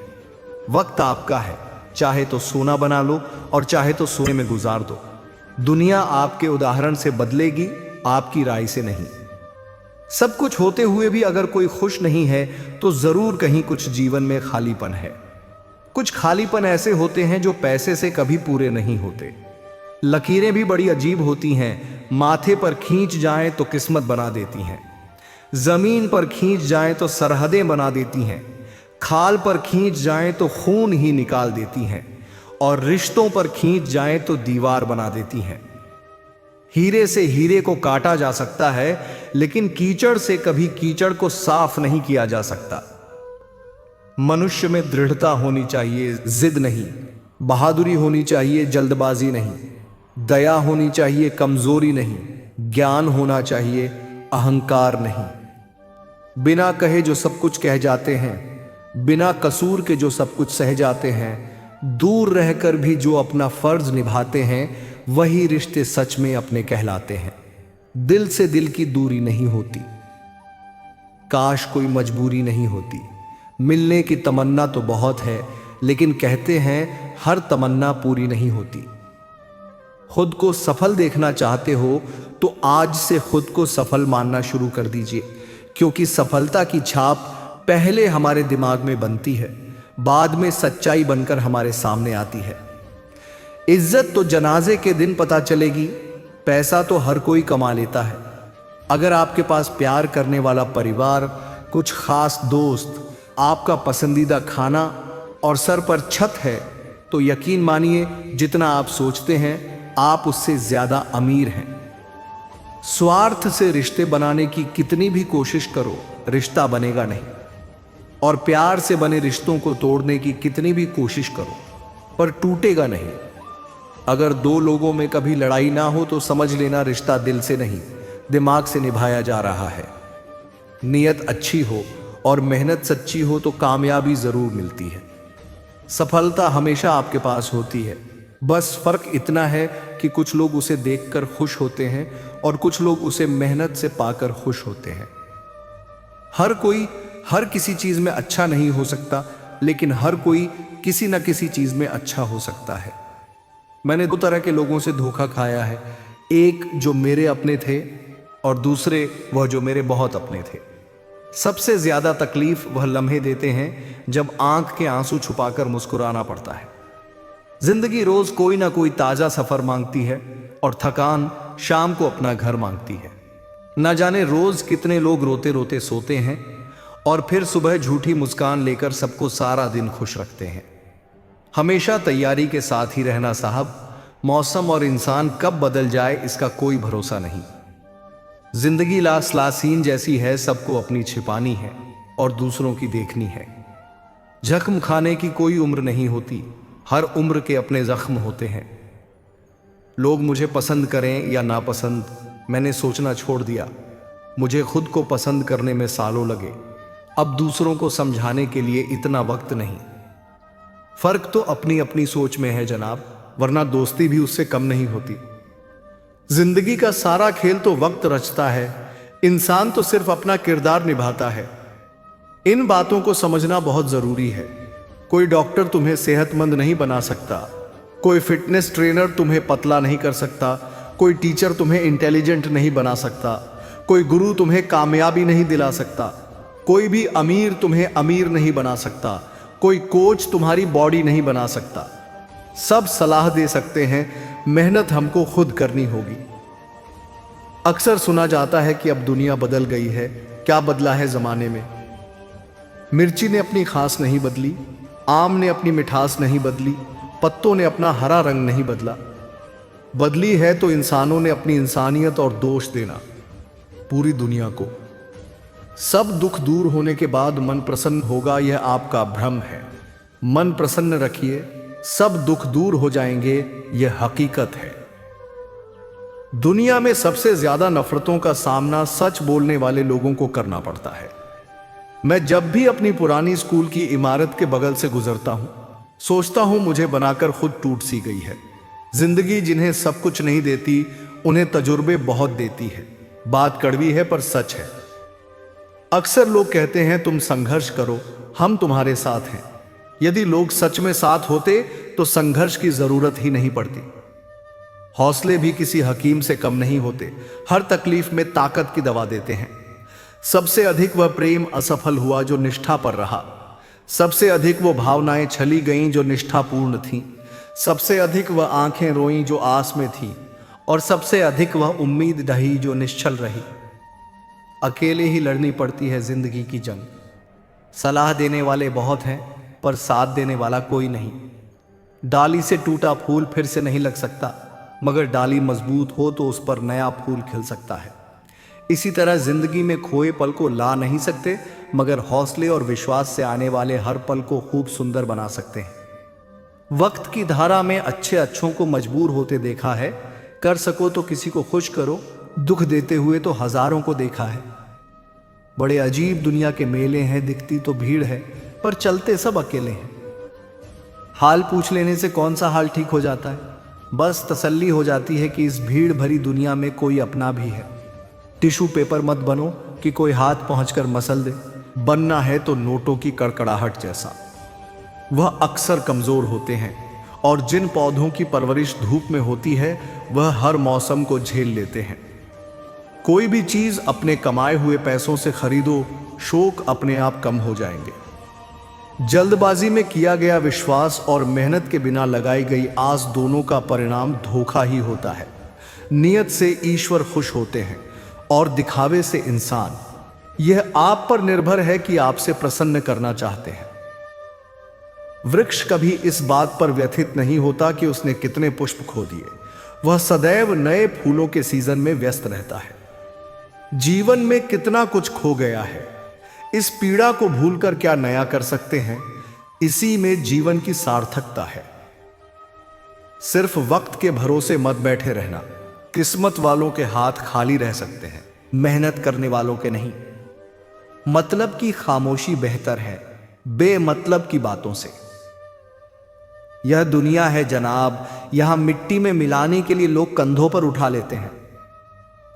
वक्त आपका है, चाहे तो सोना बना लो और चाहे तो सोने में गुजार दो। दुनिया आपके उदाहरण से बदलेगी, आपकी राय से नहीं। सब कुछ होते हुए भी अगर कोई खुश नहीं है तो जरूर कहीं कुछ जीवन में खालीपन है। कुछ खालीपन ऐसे होते हैं जो पैसे से कभी पूरे नहीं होते। लकीरें भी बड़ी अजीब होती हैं, माथे पर खींच जाएं तो किस्मत बना देती हैं, जमीन पर खींच जाएं तो सरहदें बना देती हैं, खाल पर खींच जाएं तो खून ही निकाल देती हैं, और रिश्तों पर खींच जाएं तो दीवार बना देती हैं। हीरे से हीरे को काटा जा सकता है, लेकिन कीचड़ से कभी कीचड़ को साफ नहीं किया जा सकता। मनुष्य में दृढ़ता होनी चाहिए, जिद नहीं। बहादुरी होनी चाहिए, जल्दबाजी नहीं। दया होनी चाहिए, कमजोरी नहीं। ज्ञान होना चाहिए, अहंकार नहीं। बिना कहे जो सब कुछ कह जाते हैं, बिना कसूर के जो सब कुछ सह जाते हैं, दूर रहकर भी जो अपना फर्ज निभाते हैं, वही रिश्ते सच में अपने कहलाते हैं। दिल से दिल की दूरी नहीं होती। काश कोई मजबूरी नहीं होती। मिलने की तमन्ना तो बहुत है, लेकिन कहते हैं हर तमन्ना पूरी नहीं होती। खुद को सफल देखना चाहते हो तो आज से खुद को सफल मानना शुरू कर दीजिए, क्योंकि सफलता की छाप पहले हमारे दिमाग में बनती है, बाद में सच्चाई बनकर हमारे सामने आती है। इज्जत तो जनाजे के दिन पता चलेगी, पैसा तो हर कोई कमा लेता है। अगर आपके पास प्यार करने वाला परिवार, कुछ खास दोस्त, आपका पसंदीदा खाना और सर पर छत है, तो यकीन मानिए जितना आप सोचते हैं आप उससे ज्यादा अमीर हैं। स्वार्थ से रिश्ते बनाने की कितनी भी कोशिश करो, रिश्ता बनेगा नहीं। और प्यार से बने रिश्तों को तोड़ने की कितनी भी कोशिश करो, पर टूटेगा नहीं। अगर दो लोगों में कभी लड़ाई ना हो तो समझ लेना रिश्ता दिल से नहीं, दिमाग से निभाया जा रहा है। नीयत अच्छी हो और मेहनत सच्ची हो तो कामयाबी जरूर मिलती है। सफलता हमेशा आपके पास होती है। बस फर्क इतना है कि कुछ लोग उसे देखकर खुश होते हैं और कुछ लोग उसे मेहनत से पाकर खुश होते हैं। हर कोई हर किसी चीज में अच्छा नहीं हो सकता, लेकिन हर कोई किसी न किसी चीज में अच्छा हो सकता है। मैंने दो तरह के लोगों से धोखा खाया है, एक जो मेरे अपने थे और दूसरे वह जो मेरे बहुत अपने थे। सबसे ज्यादा तकलीफ वह लम्हे देते हैं जब आंख के आंसू छुपाकर मुस्कुराना पड़ता है। जिंदगी रोज कोई ना कोई ताजा सफर मांगती है और थकान शाम को अपना घर मांगती है। न जाने रोज कितने लोग रोते रोते सोते हैं और फिर सुबह झूठी मुस्कान लेकर सबको सारा दिन खुश रखते हैं। हमेशा तैयारी के साथ ही रहना साहब, मौसम और इंसान कब बदल जाए इसका कोई भरोसा नहीं। जिंदगी लासीन जैसी है, सबको अपनी छिपानी है और दूसरों की देखनी है। जख्म खाने की कोई उम्र नहीं होती, हर उम्र के अपने जख्म होते हैं। लोग मुझे पसंद करें या नापसंद, मैंने सोचना छोड़ दिया। मुझे खुद को पसंद करने में सालों लगे, अब दूसरों को समझाने के लिए इतना वक्त नहीं। फर्क तो अपनी अपनी सोच में है जनाब, वरना दोस्ती भी उससे कम नहीं होती। जिंदगी का सारा खेल तो वक्त रचता है, इंसान तो सिर्फ अपना किरदार निभाता है। इन बातों को समझना बहुत जरूरी है। कोई डॉक्टर तुम्हें सेहतमंद नहीं बना सकता, कोई फिटनेस ट्रेनर तुम्हें पतला नहीं कर सकता, कोई टीचर तुम्हें इंटेलिजेंट नहीं बना सकता, कोई गुरु तुम्हें कामयाबी नहीं दिला सकता, कोई भी अमीर तुम्हें अमीर नहीं बना सकता, कोई कोच तुम्हारी बॉडी नहीं बना सकता। सब सलाह दे सकते हैं, मेहनत हमको खुद करनी होगी। अक्सर सुना जाता है कि अब दुनिया बदल गई है। क्या बदला है जमाने में? मिर्ची ने अपनी खास नहीं बदली, आम ने अपनी मिठास नहीं बदली, पत्तों ने अपना हरा रंग नहीं बदला। बदली है तो इंसानों ने अपनी इंसानियत और दोष देना पूरी दुनिया को। सब दुख दूर होने के बाद मन प्रसन्न होगा, यह आपका भ्रम है। मन प्रसन्न रखिए, सब दुख दूर हो जाएंगे, यह हकीकत है। दुनिया में सबसे ज्यादा नफरतों का सामना सच बोलने वाले लोगों को करना पड़ता है। मैं जब भी अपनी पुरानी स्कूल की इमारत के बगल से गुजरता हूं, सोचता हूं मुझे बनाकर खुद टूट सी गई है। जिंदगी जिन्हें सब कुछ नहीं देती, उन्हें तजुर्बे बहुत देती है। बात कड़वी है पर सच है। अक्सर लोग कहते हैं तुम संघर्ष करो, हम तुम्हारे साथ हैं। यदि लोग सच में साथ होते तो संघर्ष की जरूरत ही नहीं पड़ती। हौसले भी किसी हकीम से कम नहीं होते, हर तकलीफ में ताकत की दवा देते हैं। सबसे अधिक वह प्रेम असफल हुआ जो निष्ठा पर रहा, सबसे अधिक वो भावनाएं छली गईं जो निष्ठापूर्ण थीं, सबसे अधिक वह आंखें रोईं जो आस में थीं, और सबसे अधिक वह उम्मीद ढही जो निश्चल रही। अकेले ही लड़नी पड़ती है जिंदगी की जंग। सलाह देने वाले बहुत हैं पर साथ देने वाला कोई नहीं। डाली से टूटा फूल फिर से नहीं लग सकता, मगर डाली मजबूत हो तो उस पर नया फूल खिल सकता है। इसी तरह जिंदगी में खोए पल को ला नहीं सकते, मगर हौसले और विश्वास से आने वाले हर पल को खूब सुंदर बना सकते हैं। वक्त की धारा में अच्छे अच्छों को मजबूर होते देखा है। कर सको तो किसी को खुश करो, दुख देते हुए तो हजारों को देखा है। बड़े अजीब दुनिया के मेले हैं, दिखती तो भीड़ है पर चलते सब अकेले हैं। हाल पूछ लेने से कौन सा हाल ठीक हो जाता है, बस तसल्ली हो जाती है कि इस भीड़ भरी दुनिया में कोई अपना भी है। टिश्यू पेपर मत बनो कि कोई हाथ पहुंचकर मसल दे, बनना है तो नोटों की कड़कड़ाहट जैसा। वह अक्सर कमजोर होते हैं और जिन पौधों की परवरिश धूप में होती है वह हर मौसम को झेल लेते हैं। कोई भी चीज अपने कमाए हुए पैसों से खरीदो, शौक अपने आप कम हो जाएंगे। जल्दबाजी में किया गया विश्वास और मेहनत के बिना लगाई गई आस, दोनों का परिणाम धोखा ही होता है। नियत से ईश्वर खुश होते हैं और दिखावे से इंसान। यह आप पर निर्भर है कि आपसे प्रसन्न करना चाहते हैं। वृक्ष कभी इस बात पर व्यथित नहीं होता कि उसने कितने पुष्प खो दिए। वह सदैव नए फूलों के सीजन में व्यस्त रहता है। जीवन में कितना कुछ खो गया है, इस पीड़ा को भूलकर क्या नया कर सकते हैं, इसी में जीवन की सार्थकता है। सिर्फ वक्त के भरोसे मत बैठे रहना। किस्मत वालों के हाथ खाली रह सकते हैं, मेहनत करने वालों के नहीं। मतलब की खामोशी बेहतर है बेमतलब की बातों से। यह दुनिया है जनाब, यहां मिट्टी में मिलाने के लिए लोग कंधों पर उठा लेते हैं।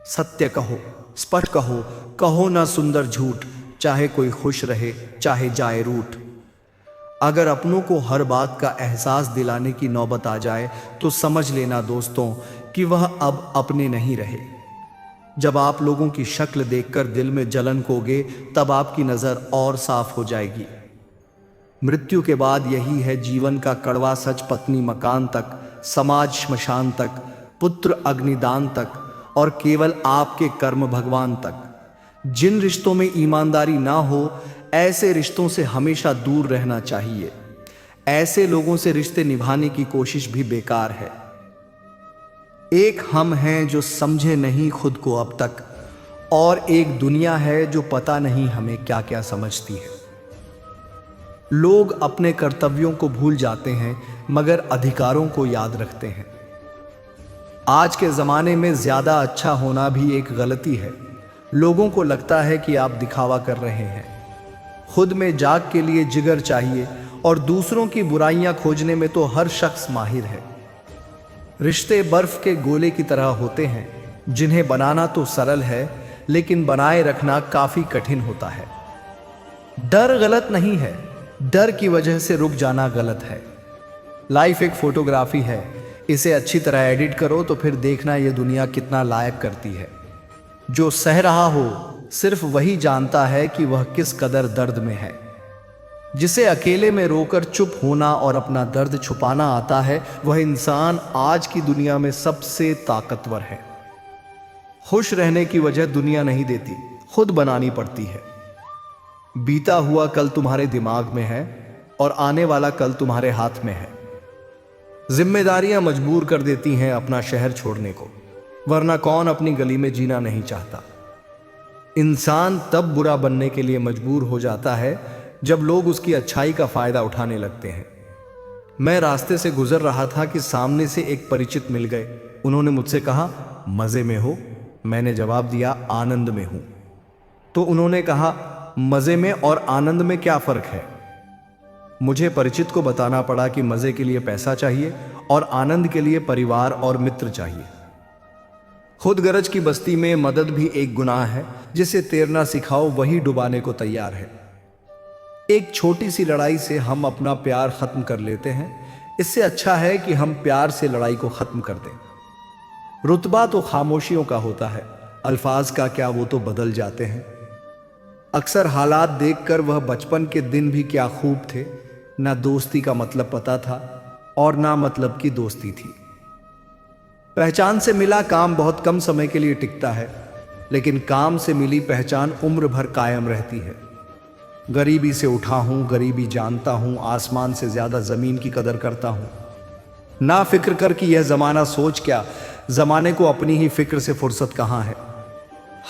सत्य कहो, स्पष्ट कहो, कहो ना सुंदर झूठ, चाहे कोई खुश रहे चाहे जाए रूठ। अगर अपनों को हर बात का एहसास दिलाने की नौबत आ जाए तो समझ लेना दोस्तों कि वह अब अपने नहीं रहे। जब आप लोगों की शक्ल देखकर दिल में जलन खोगे तब आपकी नजर और साफ हो जाएगी। मृत्यु के बाद यही है जीवन का कड़वा सच। पत्नी मकान तक, समाज श्मशान तक, पुत्र अग्निदान तक और केवल आपके कर्म भगवान तक। जिन रिश्तों में ईमानदारी ना हो ऐसे रिश्तों से हमेशा दूर रहना चाहिए। ऐसे लोगों से रिश्ते निभाने की कोशिश भी बेकार है। एक हम हैं जो समझे नहीं खुद को अब तक, और एक दुनिया है जो पता नहीं हमें क्या क्या समझती है। लोग अपने कर्तव्यों को भूल जाते हैं मगर अधिकारों को याद रखते हैं। आज के ज़माने में ज़्यादा अच्छा होना भी एक गलती है। लोगों को लगता है कि आप दिखावा कर रहे हैं। खुद में जाग के लिए जिगर चाहिए और दूसरों की बुराइयां खोजने में तो हर शख्स माहिर है। रिश्ते बर्फ के गोले की तरह होते हैं जिन्हें बनाना तो सरल है लेकिन बनाए रखना काफ़ी कठिन होता है। डर गलत नहीं है, डर की वजह से रुक जाना गलत है। लाइफ एक फोटोग्राफी है, इसे अच्छी तरह एडिट करो तो फिर देखना ये दुनिया कितना लायक करती है। जो सह रहा हो सिर्फ वही जानता है कि वह किस कदर दर्द में है। जिसे अकेले में रोकर चुप होना और अपना दर्द छुपाना आता है वह इंसान आज की दुनिया में सबसे ताकतवर है। खुश रहने की वजह दुनिया नहीं देती, खुद बनानी पड़ती है। बीता हुआ कल तुम्हारे दिमाग में है और आने वाला कल तुम्हारे हाथ में है। जिम्मेदारियां मजबूर कर देती हैं अपना शहर छोड़ने को, वरना कौन अपनी गली में जीना नहीं चाहता। इंसान तब बुरा बनने के लिए मजबूर हो जाता है जब लोग उसकी अच्छाई का फायदा उठाने लगते हैं। मैं रास्ते से गुजर रहा था कि सामने से एक परिचित मिल गए। उन्होंने मुझसे कहा, मजे में हो? मैंने जवाब दिया, आनंद में हूं। तो उन्होंने कहा, मजे में और आनंद में क्या फर्क है? मुझे परिचित को बताना पड़ा कि मजे के लिए पैसा चाहिए और आनंद के लिए परिवार और मित्र चाहिए। खुद गरज की बस्ती में मदद भी एक गुनाह है। जिसे तैरना सिखाओ वही डुबाने को तैयार है। एक छोटी सी लड़ाई से हम अपना प्यार खत्म कर लेते हैं। इससे अच्छा है कि हम प्यार से लड़ाई को खत्म कर दें। रुतबा तो खामोशियों का होता है, अल्फाज का क्या, वो तो बदल जाते हैं। अक्सर हालात देखकर वह बचपन के दिन भी क्या खूब थे। ना दोस्ती का मतलब पता था और ना मतलब की दोस्ती थी। पहचान से मिला काम बहुत कम समय के लिए टिकता है, लेकिन काम से मिली पहचान उम्र भर कायम रहती है। गरीबी से उठा हूं, गरीबी जानता हूं, आसमान से ज्यादा जमीन की कदर करता हूं। ना फिक्र कर कि यह जमाना सोच क्या, जमाने को अपनी ही फिक्र से फुर्सत कहां है।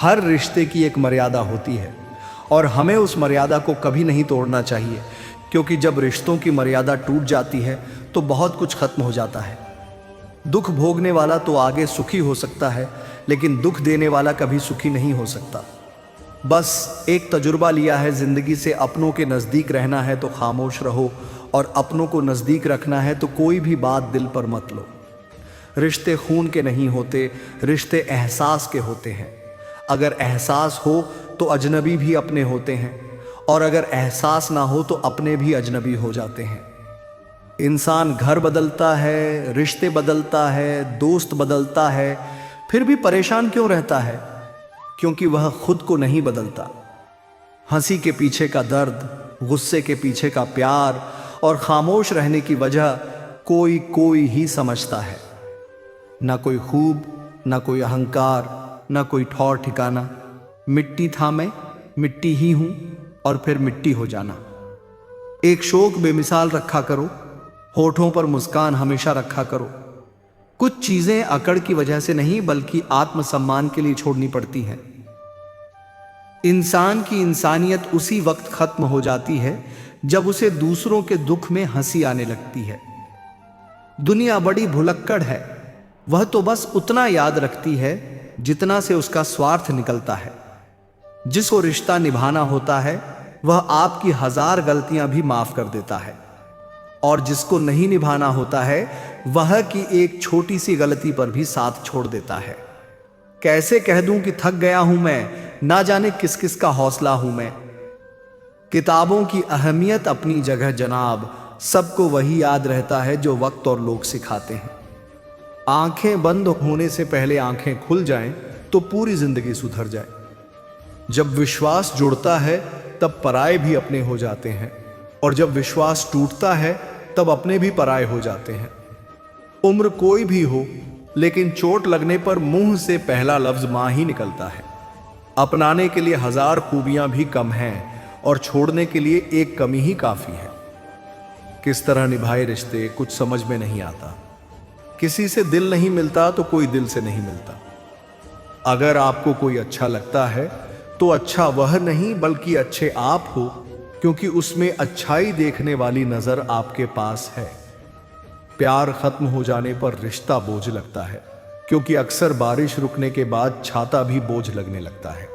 हर रिश्ते की एक मर्यादा होती है और हमें उस मर्यादा को कभी नहीं तोड़ना चाहिए, क्योंकि जब रिश्तों की मर्यादा टूट जाती है तो बहुत कुछ खत्म हो जाता है। दुख भोगने वाला तो आगे सुखी हो सकता है, लेकिन दुख देने वाला कभी सुखी नहीं हो सकता। बस एक तजुर्बा लिया है जिंदगी से, अपनों के नज़दीक रहना है तो खामोश रहो और अपनों को नज़दीक रखना है तो कोई भी बात दिल पर मत लो। रिश्ते खून के नहीं होते, रिश्ते एहसास के होते हैं। अगर एहसास हो तो अजनबी भी अपने होते हैं और अगर एहसास ना हो तो अपने भी अजनबी हो जाते हैं। इंसान घर बदलता है, रिश्ते बदलता है, दोस्त बदलता है, फिर भी परेशान क्यों रहता है? क्योंकि वह खुद को नहीं बदलता। हंसी के पीछे का दर्द, गुस्से के पीछे का प्यार और खामोश रहने की वजह कोई ही समझता है। ना कोई खूब, ना कोई अहंकार, ना कोई ठौर ठिकाना। मिट्टी था मैं, मिट्टी ही हूं और फिर मिट्टी हो जाना। एक शौक बेमिसाल रखा करो, होठों पर मुस्कान हमेशा रखा करो। कुछ चीजें अकड़ की वजह से नहीं बल्कि आत्मसम्मान के लिए छोड़नी पड़ती हैं। इंसान की इंसानियत उसी वक्त खत्म हो जाती है जब उसे दूसरों के दुख में हंसी आने लगती है। दुनिया बड़ी भुलक्कड़ है, वह तो बस उतना याद रखती है जितना से उसका स्वार्थ निकलता है। जिसको रिश्ता निभाना होता है वह आपकी 1000 गलतियां भी माफ कर देता है, और जिसको नहीं निभाना होता है वह की एक छोटी सी गलती पर भी साथ छोड़ देता है। कैसे कह दूं कि थक गया हूं मैं, ना जाने किस किस का हौसला हूं मैं। किताबों की अहमियत अपनी जगह जनाब, सबको वही याद रहता है जो वक्त और लोग सिखाते हैं। आंखें बंद होने से पहले आंखें खुल जाएं तो पूरी जिंदगी सुधर जाए। जब विश्वास जुड़ता है तब पराये भी अपने हो जाते हैं, और जब विश्वास टूटता है तब अपने भी पराये हो जाते हैं। उम्र कोई भी हो, लेकिन चोट लगने पर मुंह से पहला लफ्ज मां ही निकलता है। अपनाने के लिए 1000 खूबियां भी कम हैं, और छोड़ने के लिए एक कमी ही काफी है। किस तरह निभाए रिश्ते कुछ समझ में नहीं आता। किसी से दिल नहीं मिलता तो कोई दिल से नहीं मिलता। अगर आपको कोई अच्छा लगता है तो अच्छा वह नहीं बल्कि अच्छे आप हो, क्योंकि उसमें अच्छाई देखने वाली नजर आपके पास है। प्यार खत्म हो जाने पर रिश्ता बोझ लगता है, क्योंकि अक्सर बारिश रुकने के बाद छाता भी बोझ लगने लगता है।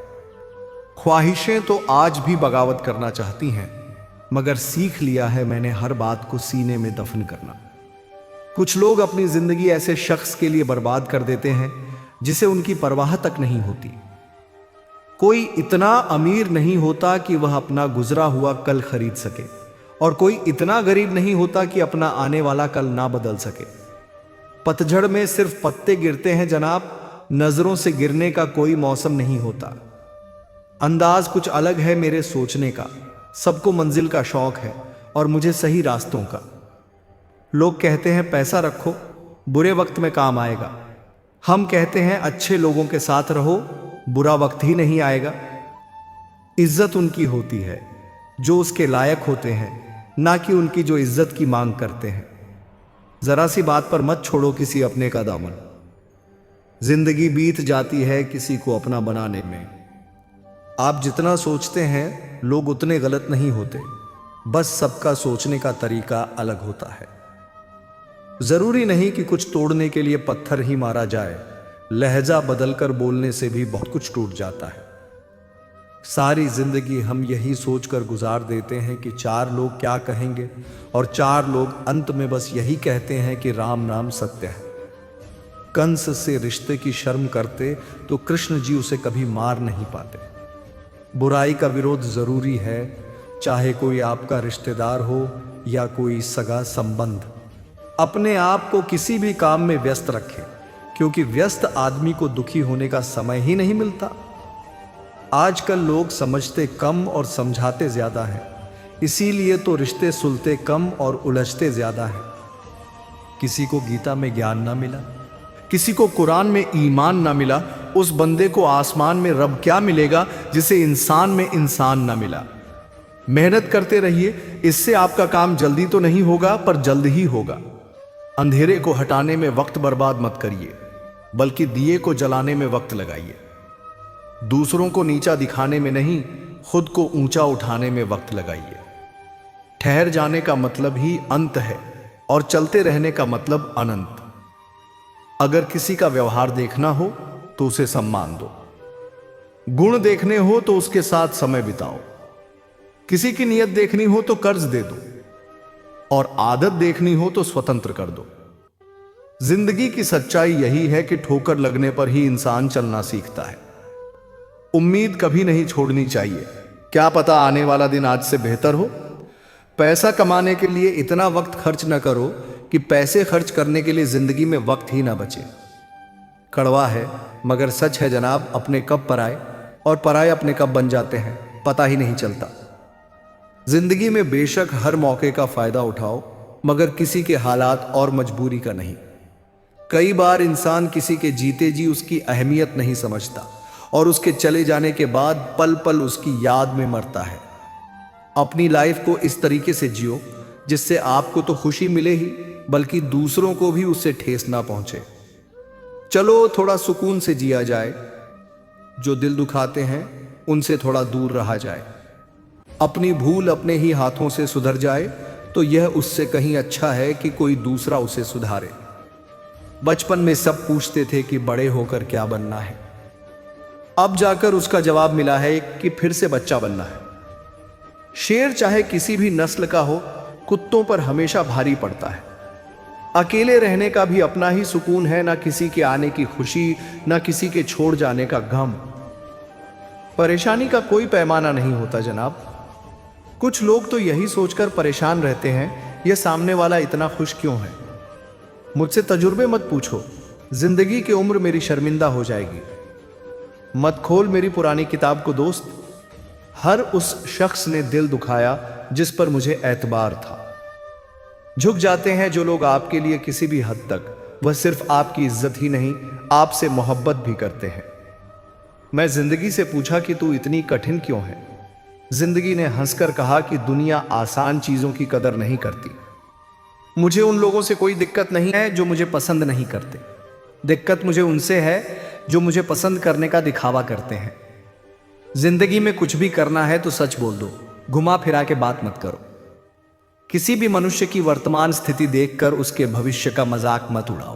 ख्वाहिशें तो आज भी बगावत करना चाहती हैं, मगर सीख लिया है मैंने हर बात को सीने में दफन करना। कुछ लोग अपनी जिंदगी ऐसे शख्स के लिए बर्बाद कर देते हैं जिसे उनकी परवाह तक नहीं होती। कोई इतना अमीर नहीं होता कि वह अपना गुजरा हुआ कल खरीद सके, और कोई इतना गरीब नहीं होता कि अपना आने वाला कल ना बदल सके। पतझड़ में सिर्फ पत्ते गिरते हैं जनाब, नजरों से गिरने का कोई मौसम नहीं होता। अंदाज कुछ अलग है मेरे सोचने का, सबको मंजिल का शौक है और मुझे सही रास्तों का। लोग कहते हैं पैसा रखो, बुरे वक्त में काम आएगा। हम कहते हैं अच्छे लोगों के साथ रहो, बुरा वक्त ही नहीं आएगा। इज्जत उनकी होती है जो उसके लायक होते हैं, ना कि उनकी जो इज्जत की मांग करते हैं। जरा सी बात पर मत छोड़ो किसी अपने का दामन। जिंदगी बीत जाती है किसी को अपना बनाने में। आप जितना सोचते हैं लोग उतने गलत नहीं होते, बस सबका सोचने का तरीका अलग होता है। जरूरी नहीं कि कुछ तोड़ने के लिए पत्थर ही मारा जाए, लहजा बदलकर बोलने से भी बहुत कुछ टूट जाता है। सारी जिंदगी हम यही सोचकर गुजार देते हैं कि 4 लोग क्या कहेंगे, और 4 लोग अंत में बस यही कहते हैं कि राम नाम सत्य है। कंस से रिश्ते की शर्म करते तो कृष्ण जी उसे कभी मार नहीं पाते। बुराई का विरोध जरूरी है, चाहे कोई आपका रिश्तेदार हो या कोई सगा संबंध। अपने आप को किसी भी काम में व्यस्त रखें, क्योंकि व्यस्त आदमी को दुखी होने का समय ही नहीं मिलता। आजकल लोग समझते कम और समझाते ज्यादा हैं, इसीलिए तो रिश्ते सुलझते कम और उलझते ज्यादा हैं। किसी को गीता में ज्ञान ना मिला, किसी को कुरान में ईमान ना मिला, उस बंदे को आसमान में रब क्या मिलेगा जिसे इंसान में इंसान ना मिला। मेहनत करते रहिए, इससे आपका काम जल्दी तो नहीं होगा पर जल्द ही होगा। अंधेरे को हटाने में वक्त बर्बाद मत करिए, बल्कि दिए को जलाने में वक्त लगाइए। दूसरों को नीचा दिखाने में नहीं, खुद को ऊंचा उठाने में वक्त लगाइए। ठहर जाने का मतलब ही अंत है, और चलते रहने का मतलब अनंत। अगर किसी का व्यवहार देखना हो तो उसे सम्मान दो, गुण देखने हो तो उसके साथ समय बिताओ, किसी की नियत देखनी हो तो कर्ज दे दो, और आदत देखनी हो तो स्वतंत्र कर दो। जिंदगी की सच्चाई यही है कि ठोकर लगने पर ही इंसान चलना सीखता है। उम्मीद कभी नहीं छोड़नी चाहिए, क्या पता आने वाला दिन आज से बेहतर हो। पैसा कमाने के लिए इतना वक्त खर्च न करो कि पैसे खर्च करने के लिए जिंदगी में वक्त ही ना बचे। कड़वा है मगर सच है जनाब, अपने कब पराए और पराए अपने कब बन जाते हैं पता ही नहीं चलता। जिंदगी में बेशक हर मौके का फायदा उठाओ, मगर किसी के हालात और मजबूरी का नहीं। कई बार इंसान किसी के जीते जी उसकी अहमियत नहीं समझता, और उसके चले जाने के बाद पल पल उसकी याद में मरता है। अपनी लाइफ को इस तरीके से जियो जिससे आपको तो खुशी मिले ही, बल्कि दूसरों को भी उससे ठेस ना पहुंचे। चलो थोड़ा सुकून से जिया जाए, जो दिल दुखाते हैं उनसे थोड़ा दूर रहा जाए। अपनी भूल अपने ही हाथों से सुधर जाए तो यह उससे कहीं अच्छा है कि कोई दूसरा उसे सुधारे। बचपन में सब पूछते थे कि बड़े होकर क्या बनना है, अब जाकर उसका जवाब मिला है कि फिर से बच्चा बनना है। शेर चाहे किसी भी नस्ल का हो, कुत्तों पर हमेशा भारी पड़ता है। अकेले रहने का भी अपना ही सुकून है, ना किसी के आने की खुशी, ना किसी के छोड़ जाने का गम। परेशानी का कोई पैमाना नहीं होता जनाब। कुछ लोग तो यही सोचकर परेशान रहते हैं, यह सामने वाला इतना खुश क्यों है। मुझसे तजुर्बे मत पूछो, जिंदगी की उम्र मेरी शर्मिंदा हो जाएगी। मत खोल मेरी पुरानी किताब को दोस्त। हर उस शख्स ने दिल दुखाया जिस पर मुझे एतबार था। झुक जाते हैं जो लोग आपके लिए किसी भी हद तक, वह सिर्फ आपकी इज्जत ही नहीं, आपसे मोहब्बत भी करते हैं। मैं जिंदगी से पूछा कि तू इतनी कठिन क्यों है। जिंदगी ने हंसकर कहा कि दुनिया आसान चीजों की कदर नहीं करती। मुझे उन लोगों से कोई दिक्कत नहीं है जो मुझे पसंद नहीं करते। दिक्कत मुझे उनसे है जो मुझे पसंद करने का दिखावा करते हैं। जिंदगी में कुछ भी करना है तो सच बोल दो, घुमा फिरा के बात मत करो। किसी भी मनुष्य की वर्तमान स्थिति देखकर उसके भविष्य का मजाक मत उड़ाओ,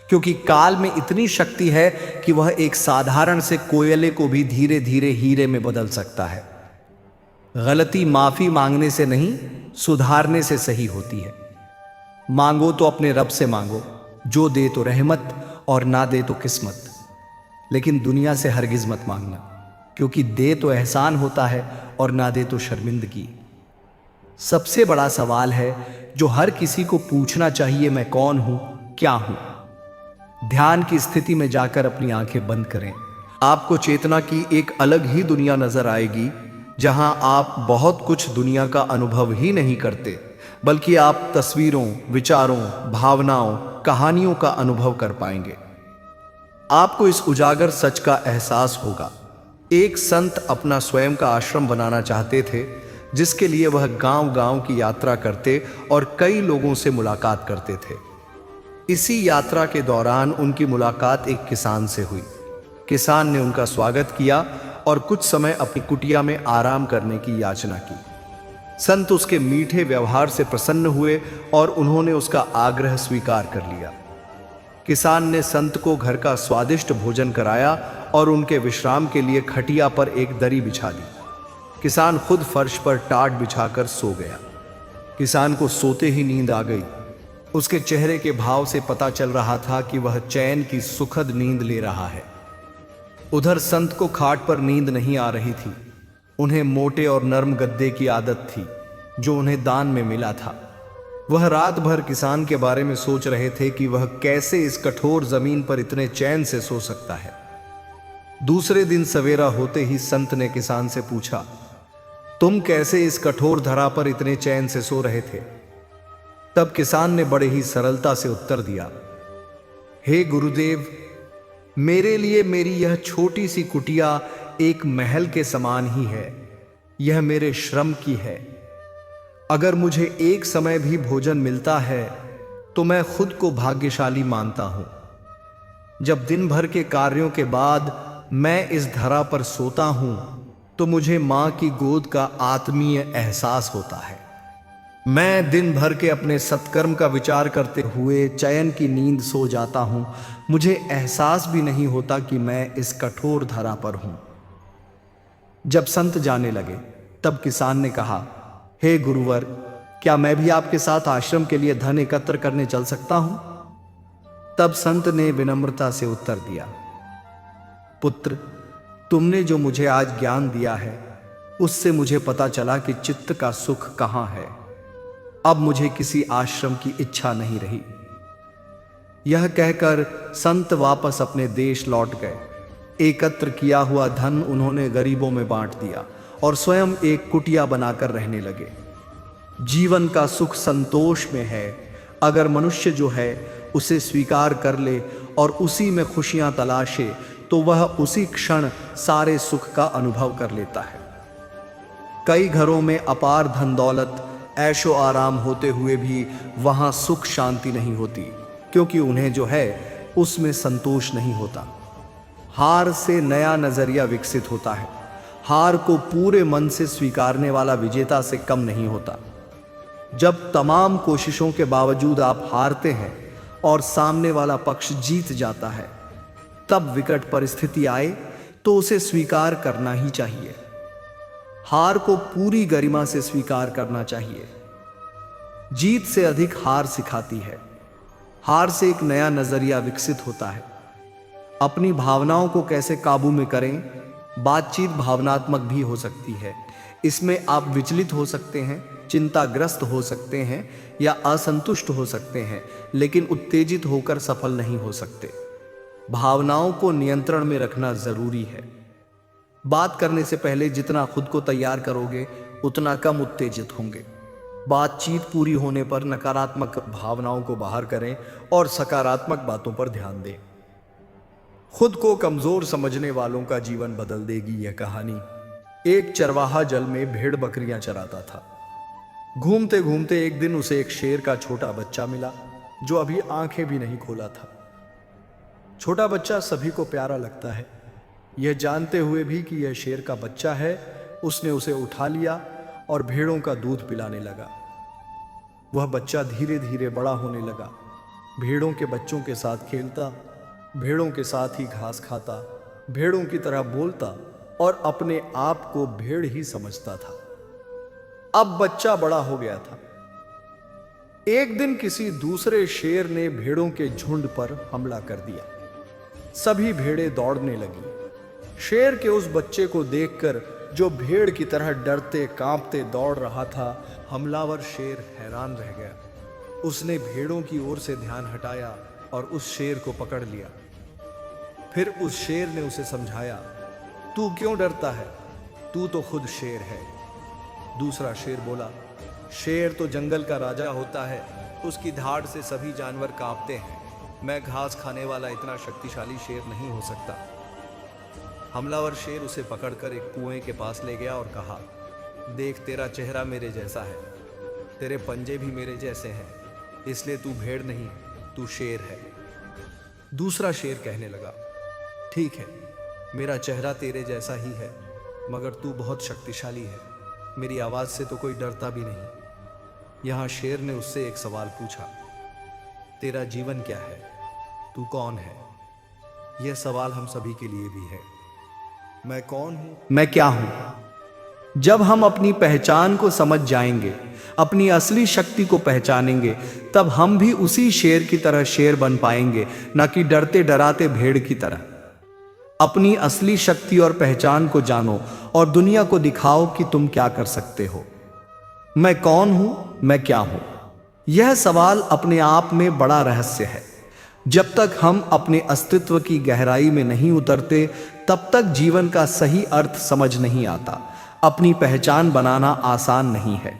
क्योंकि काल में इतनी शक्ति है कि वह एक साधारण से कोयले को भी धीरे धीरे हीरे में बदल सकता है। गलती माफी मांगने से नहीं, सुधारने से सही होती है। मांगो तो अपने रब से मांगो, जो दे तो रहमत और ना दे तो किस्मत। लेकिन दुनिया से हरगिज मत मांगना, क्योंकि दे तो एहसान होता है और ना दे तो शर्मिंदगी। सबसे बड़ा सवाल है जो हर किसी को पूछना चाहिए, मैं कौन हूं, क्या हूं। ध्यान की स्थिति में जाकर अपनी आंखें बंद करें। आपको चेतना की एक अलग ही दुनिया नजर आएगी, जहां आप बहुत कुछ दुनिया का अनुभव ही नहीं करते, बल्कि आप तस्वीरों, विचारों, भावनाओं, कहानियों का अनुभव कर पाएंगे। आपको इस उजागर सच का एहसास होगा। एक संत अपना स्वयं का आश्रम बनाना चाहते थे, जिसके लिए वह गांव-गांव की यात्रा करते और कई लोगों से मुलाकात करते थे। इसी यात्रा के दौरान उनकी मुलाकात एक किसान से हुई। किसान ने उनका स्वागत किया और कुछ समय अपनी कुटिया में आराम करने की याचना की। संत उसके मीठे व्यवहार से प्रसन्न हुए और उन्होंने उसका आग्रह स्वीकार कर लिया। किसान ने संत को घर का स्वादिष्ट भोजन कराया और उनके विश्राम के लिए खटिया पर एक दरी बिछा दी। किसान खुद फर्श पर टाट बिछाकर सो गया। किसान को सोते ही नींद आ गई। उसके चेहरे के भाव से पता चल रहा था कि वह चैन की सुखद नींद ले रहा है। उधर संत को खाट पर नींद नहीं आ रही थी। उन्हें मोटे और नर्म गद्दे की आदत थी, जो उन्हें दान में मिला था। वह रात भर किसान के बारे में सोच रहे थे कि वह कैसे इस कठोर जमीन पर इतने चैन से सो सकता है। दूसरे दिन सवेरा होते ही संत ने किसान से पूछा, तुम कैसे इस कठोर धरा पर इतने चैन से सो रहे थे? तब किसान ने बड़े ही सरलता से उत्तर दिया, हे गुरुदेव, मेरे लिए मेरी यह छोटी सी कुटिया एक महल के समान ही है। यह मेरे श्रम की है। अगर मुझे एक समय भी भोजन मिलता है तो मैं खुद को भाग्यशाली मानता हूं। जब दिन भर के कार्यों के बाद मैं इस धरा पर सोता हूं तो मुझे मां की गोद का आत्मीय एहसास होता है। मैं दिन भर के अपने सत्कर्म का विचार करते हुए चैन की नींद सो जाता हूं। मुझे एहसास भी नहीं होता कि मैं इस कठोर धरा पर हूं। जब संत जाने लगे तब किसान ने कहा, हे गुरुवर, क्या मैं भी आपके साथ आश्रम के लिए धन एकत्र करने चल सकता हूं? तब संत ने विनम्रता से उत्तर दिया, पुत्र, तुमने जो मुझे आज ज्ञान दिया है उससे मुझे पता चला कि चित्त का सुख कहां है। अब मुझे किसी आश्रम की इच्छा नहीं रही। यह कहकर संत वापस अपने देश लौट गए। एकत्र किया हुआ धन उन्होंने गरीबों में बांट दिया और स्वयं एक कुटिया बनाकर रहने लगे। जीवन का सुख संतोष में है। अगर मनुष्य जो है उसे स्वीकार कर ले और उसी में खुशियां तलाशे तो वह उसी क्षण सारे सुख का अनुभव कर लेता है। कई घरों में अपार धन दौलत, ऐशो आराम होते हुए भी वहां सुख शांति नहीं होती, क्योंकि उन्हें जो है उसमें संतोष नहीं होता। हार से नया नजरिया विकसित होता है। हार को पूरे मन से स्वीकारने वाला विजेता से कम नहीं होता। जब तमाम कोशिशों के बावजूद आप हारते हैं और सामने वाला पक्ष जीत जाता है, तब विकट परिस्थिति आए तो उसे स्वीकार करना ही चाहिए। हार को पूरी गरिमा से स्वीकार करना चाहिए। जीत से अधिक हार सिखाती है। हार से एक नया नजरिया विकसित होता है। अपनी भावनाओं को कैसे काबू में करें। बातचीत भावनात्मक भी हो सकती है। इसमें आप विचलित हो सकते हैं, चिंताग्रस्त हो सकते हैं या असंतुष्ट हो सकते हैं, लेकिन उत्तेजित होकर सफल नहीं हो सकते। भावनाओं को नियंत्रण में रखना जरूरी है। बात करने से पहले जितना खुद को तैयार करोगे, उतना कम उत्तेजित होंगे। बातचीत पूरी होने पर नकारात्मक भावनाओं को बाहर करें और सकारात्मक बातों पर ध्यान दें। खुद को कमजोर समझने वालों का जीवन बदल देगी यह कहानी। एक चरवाहा जल में भेड़ बकरियां चराता था। घूमते घूमते एक दिन उसे एक शेर का छोटा बच्चा मिला, जो अभी आंखें भी नहीं खोला था। छोटा बच्चा सभी को प्यारा लगता है। यह जानते हुए भी कि यह शेर का बच्चा है, उसने उसे उठा लिया और भेड़ों का दूध पिलाने लगा। वह बच्चा धीरे धीरे बड़ा होने लगा। भेड़ों के बच्चों के साथ खेलता, भेड़ों के साथ ही घास खाता, भेड़ों की तरह बोलता और अपने आप को भेड़ ही समझता था। अब बच्चा बड़ा हो गया था। एक दिन किसी दूसरे शेर ने भेड़ों के झुंड पर हमला कर दिया। सभी भेड़ें दौड़ने लगी। शेर के उस बच्चे को देखकर, जो भेड़ की तरह डरते कांपते दौड़ रहा था, हमलावर शेर हैरान रह गया। उसने भेड़ों की ओर से ध्यान हटाया और उस शेर को पकड़ लिया। फिर उस शेर ने उसे समझाया, तू क्यों डरता है? तू तो खुद शेर है। दूसरा शेर बोला, शेर तो जंगल का राजा होता है, उसकी धाड़ से सभी जानवर कांपते हैं। मैं घास खाने वाला इतना शक्तिशाली शेर नहीं हो सकता। हमलावर शेर उसे पकड़कर एक कुएं के पास ले गया और कहा, देख, तेरा चेहरा मेरे जैसा है, तेरे पंजे भी मेरे जैसे हैं, इसलिए तू भेड़ नहीं, तू शेर है। दूसरा शेर कहने लगा, ठीक है, मेरा चेहरा तेरे जैसा ही है, मगर तू बहुत शक्तिशाली है, मेरी आवाज से तो कोई डरता भी नहीं। यहां शेर ने उससे एक सवाल पूछा, तेरा जीवन क्या है? तू कौन है? यह सवाल हम सभी के लिए भी है। मैं कौन हूं? मैं क्या हूं? जब हम अपनी पहचान को समझ जाएंगे, अपनी असली शक्ति को पहचानेंगे, तब हम भी उसी शेर की तरह शेर बन पाएंगे, न कि डरते डराते भेड़ की तरह। अपनी असली शक्ति और पहचान को जानो और दुनिया को दिखाओ कि तुम क्या कर सकते हो। मैं कौन हूं? मैं क्या हूं? यह सवाल अपने आप में बड़ा रहस्य है। जब तक हम अपने अस्तित्व की गहराई में नहीं उतरते, तब तक जीवन का सही अर्थ समझ नहीं आता। अपनी पहचान बनाना आसान नहीं है।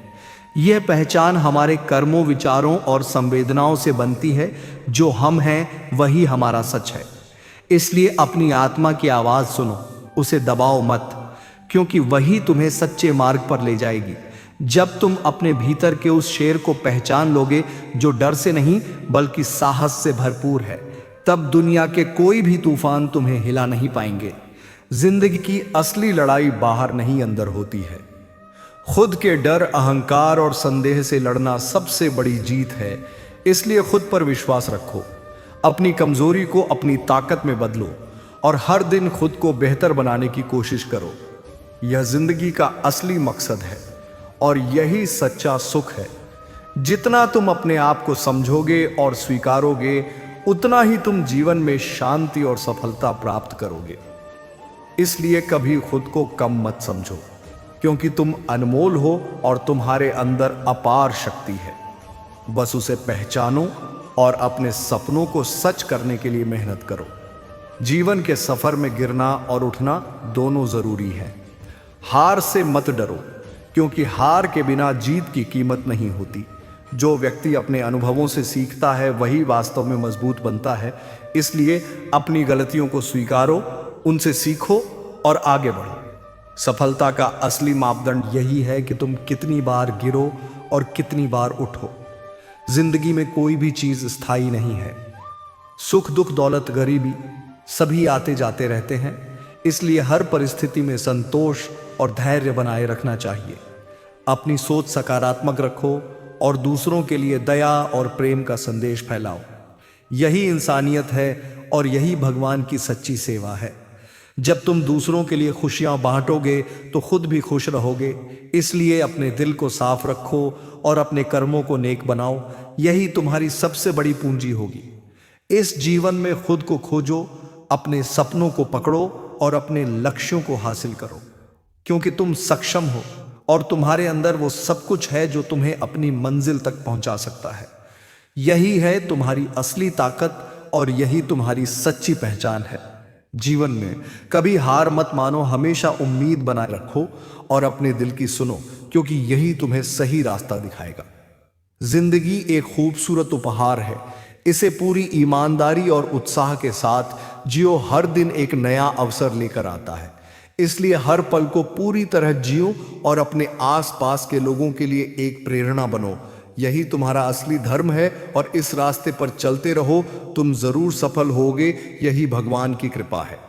यह पहचान हमारे कर्मों, विचारों और संवेदनाओं से बनती है। जो हम हैं वही हमारा सच है। इसलिए अपनी आत्मा की आवाज सुनो, उसे दबाओ मत, क्योंकि वही तुम्हें सच्चे मार्ग पर ले जाएगी। जब तुम अपने भीतर के उस शेर को पहचान लोगे, जो डर से नहीं बल्कि साहस से भरपूर है, तब दुनिया के कोई भी तूफान तुम्हें हिला नहीं पाएंगे। जिंदगी की असली लड़ाई बाहर नहीं, अंदर होती है। खुद के डर, अहंकार और संदेह से लड़ना सबसे बड़ी जीत है। इसलिए खुद पर विश्वास रखो, अपनी कमजोरी को अपनी ताकत में बदलो और हर दिन खुद को बेहतर बनाने की कोशिश करो। यह जिंदगी का असली मकसद है और यही सच्चा सुख है। जितना तुम अपने आप को समझोगे और स्वीकारोगे, उतना ही तुम जीवन में शांति और सफलता प्राप्त करोगे। इसलिए कभी खुद को कम मत समझो, क्योंकि तुम अनमोल हो और तुम्हारे अंदर अपार शक्ति है। बस उसे पहचानो और अपने सपनों को सच करने के लिए मेहनत करो। जीवन के सफर में गिरना और उठना दोनों जरूरी है। हार से मत डरो, क्योंकि हार के बिना जीत की कीमत नहीं होती। जो व्यक्ति अपने अनुभवों से सीखता है, वही वास्तव में मजबूत बनता है। इसलिए अपनी गलतियों को स्वीकारो, उनसे सीखो और आगे बढ़ो। सफलता का असली मापदंड यही है कि तुम कितनी बार गिरो और कितनी बार उठो। जिंदगी में कोई भी चीज स्थायी नहीं है। सुख दुख दौलत गरीबी सभी आते जाते रहते हैं, इसलिए हर परिस्थिति में संतोष और धैर्य बनाए रखना चाहिए। अपनी सोच सकारात्मक रखो और दूसरों के लिए दया और प्रेम का संदेश फैलाओ। यही इंसानियत है और यही भगवान की सच्ची सेवा है। जब तुम दूसरों के लिए खुशियां बांटोगे तो खुद भी खुश रहोगे। इसलिए अपने दिल को साफ रखो और अपने कर्मों को नेक बनाओ। यही तुम्हारी सबसे बड़ी पूंजी होगी। इस जीवन में खुद को खोजो, अपने सपनों को पकड़ो और अपने लक्ष्यों को हासिल करो, क्योंकि तुम सक्षम हो और तुम्हारे अंदर वो सब कुछ है जो तुम्हें अपनी मंजिल तक पहुंचा सकता है। यही है तुम्हारी असली ताकत और यही तुम्हारी सच्ची पहचान है। जीवन में कभी हार मत मानो, हमेशा उम्मीद बनाए रखो और अपने दिल की सुनो, क्योंकि यही तुम्हें सही रास्ता दिखाएगा। जिंदगी एक खूबसूरत उपहार है। इसे पूरी ईमानदारी और उत्साह के साथ जियो। हर दिन एक नया अवसर लेकर आता है, इसलिए हर पल को पूरी तरह जियो और अपने आसपास के लोगों के लिए एक प्रेरणा बनो। यही तुम्हारा असली धर्म है और इस रास्ते पर चलते रहो, तुम जरूर सफल होगे। यही भगवान की कृपा है।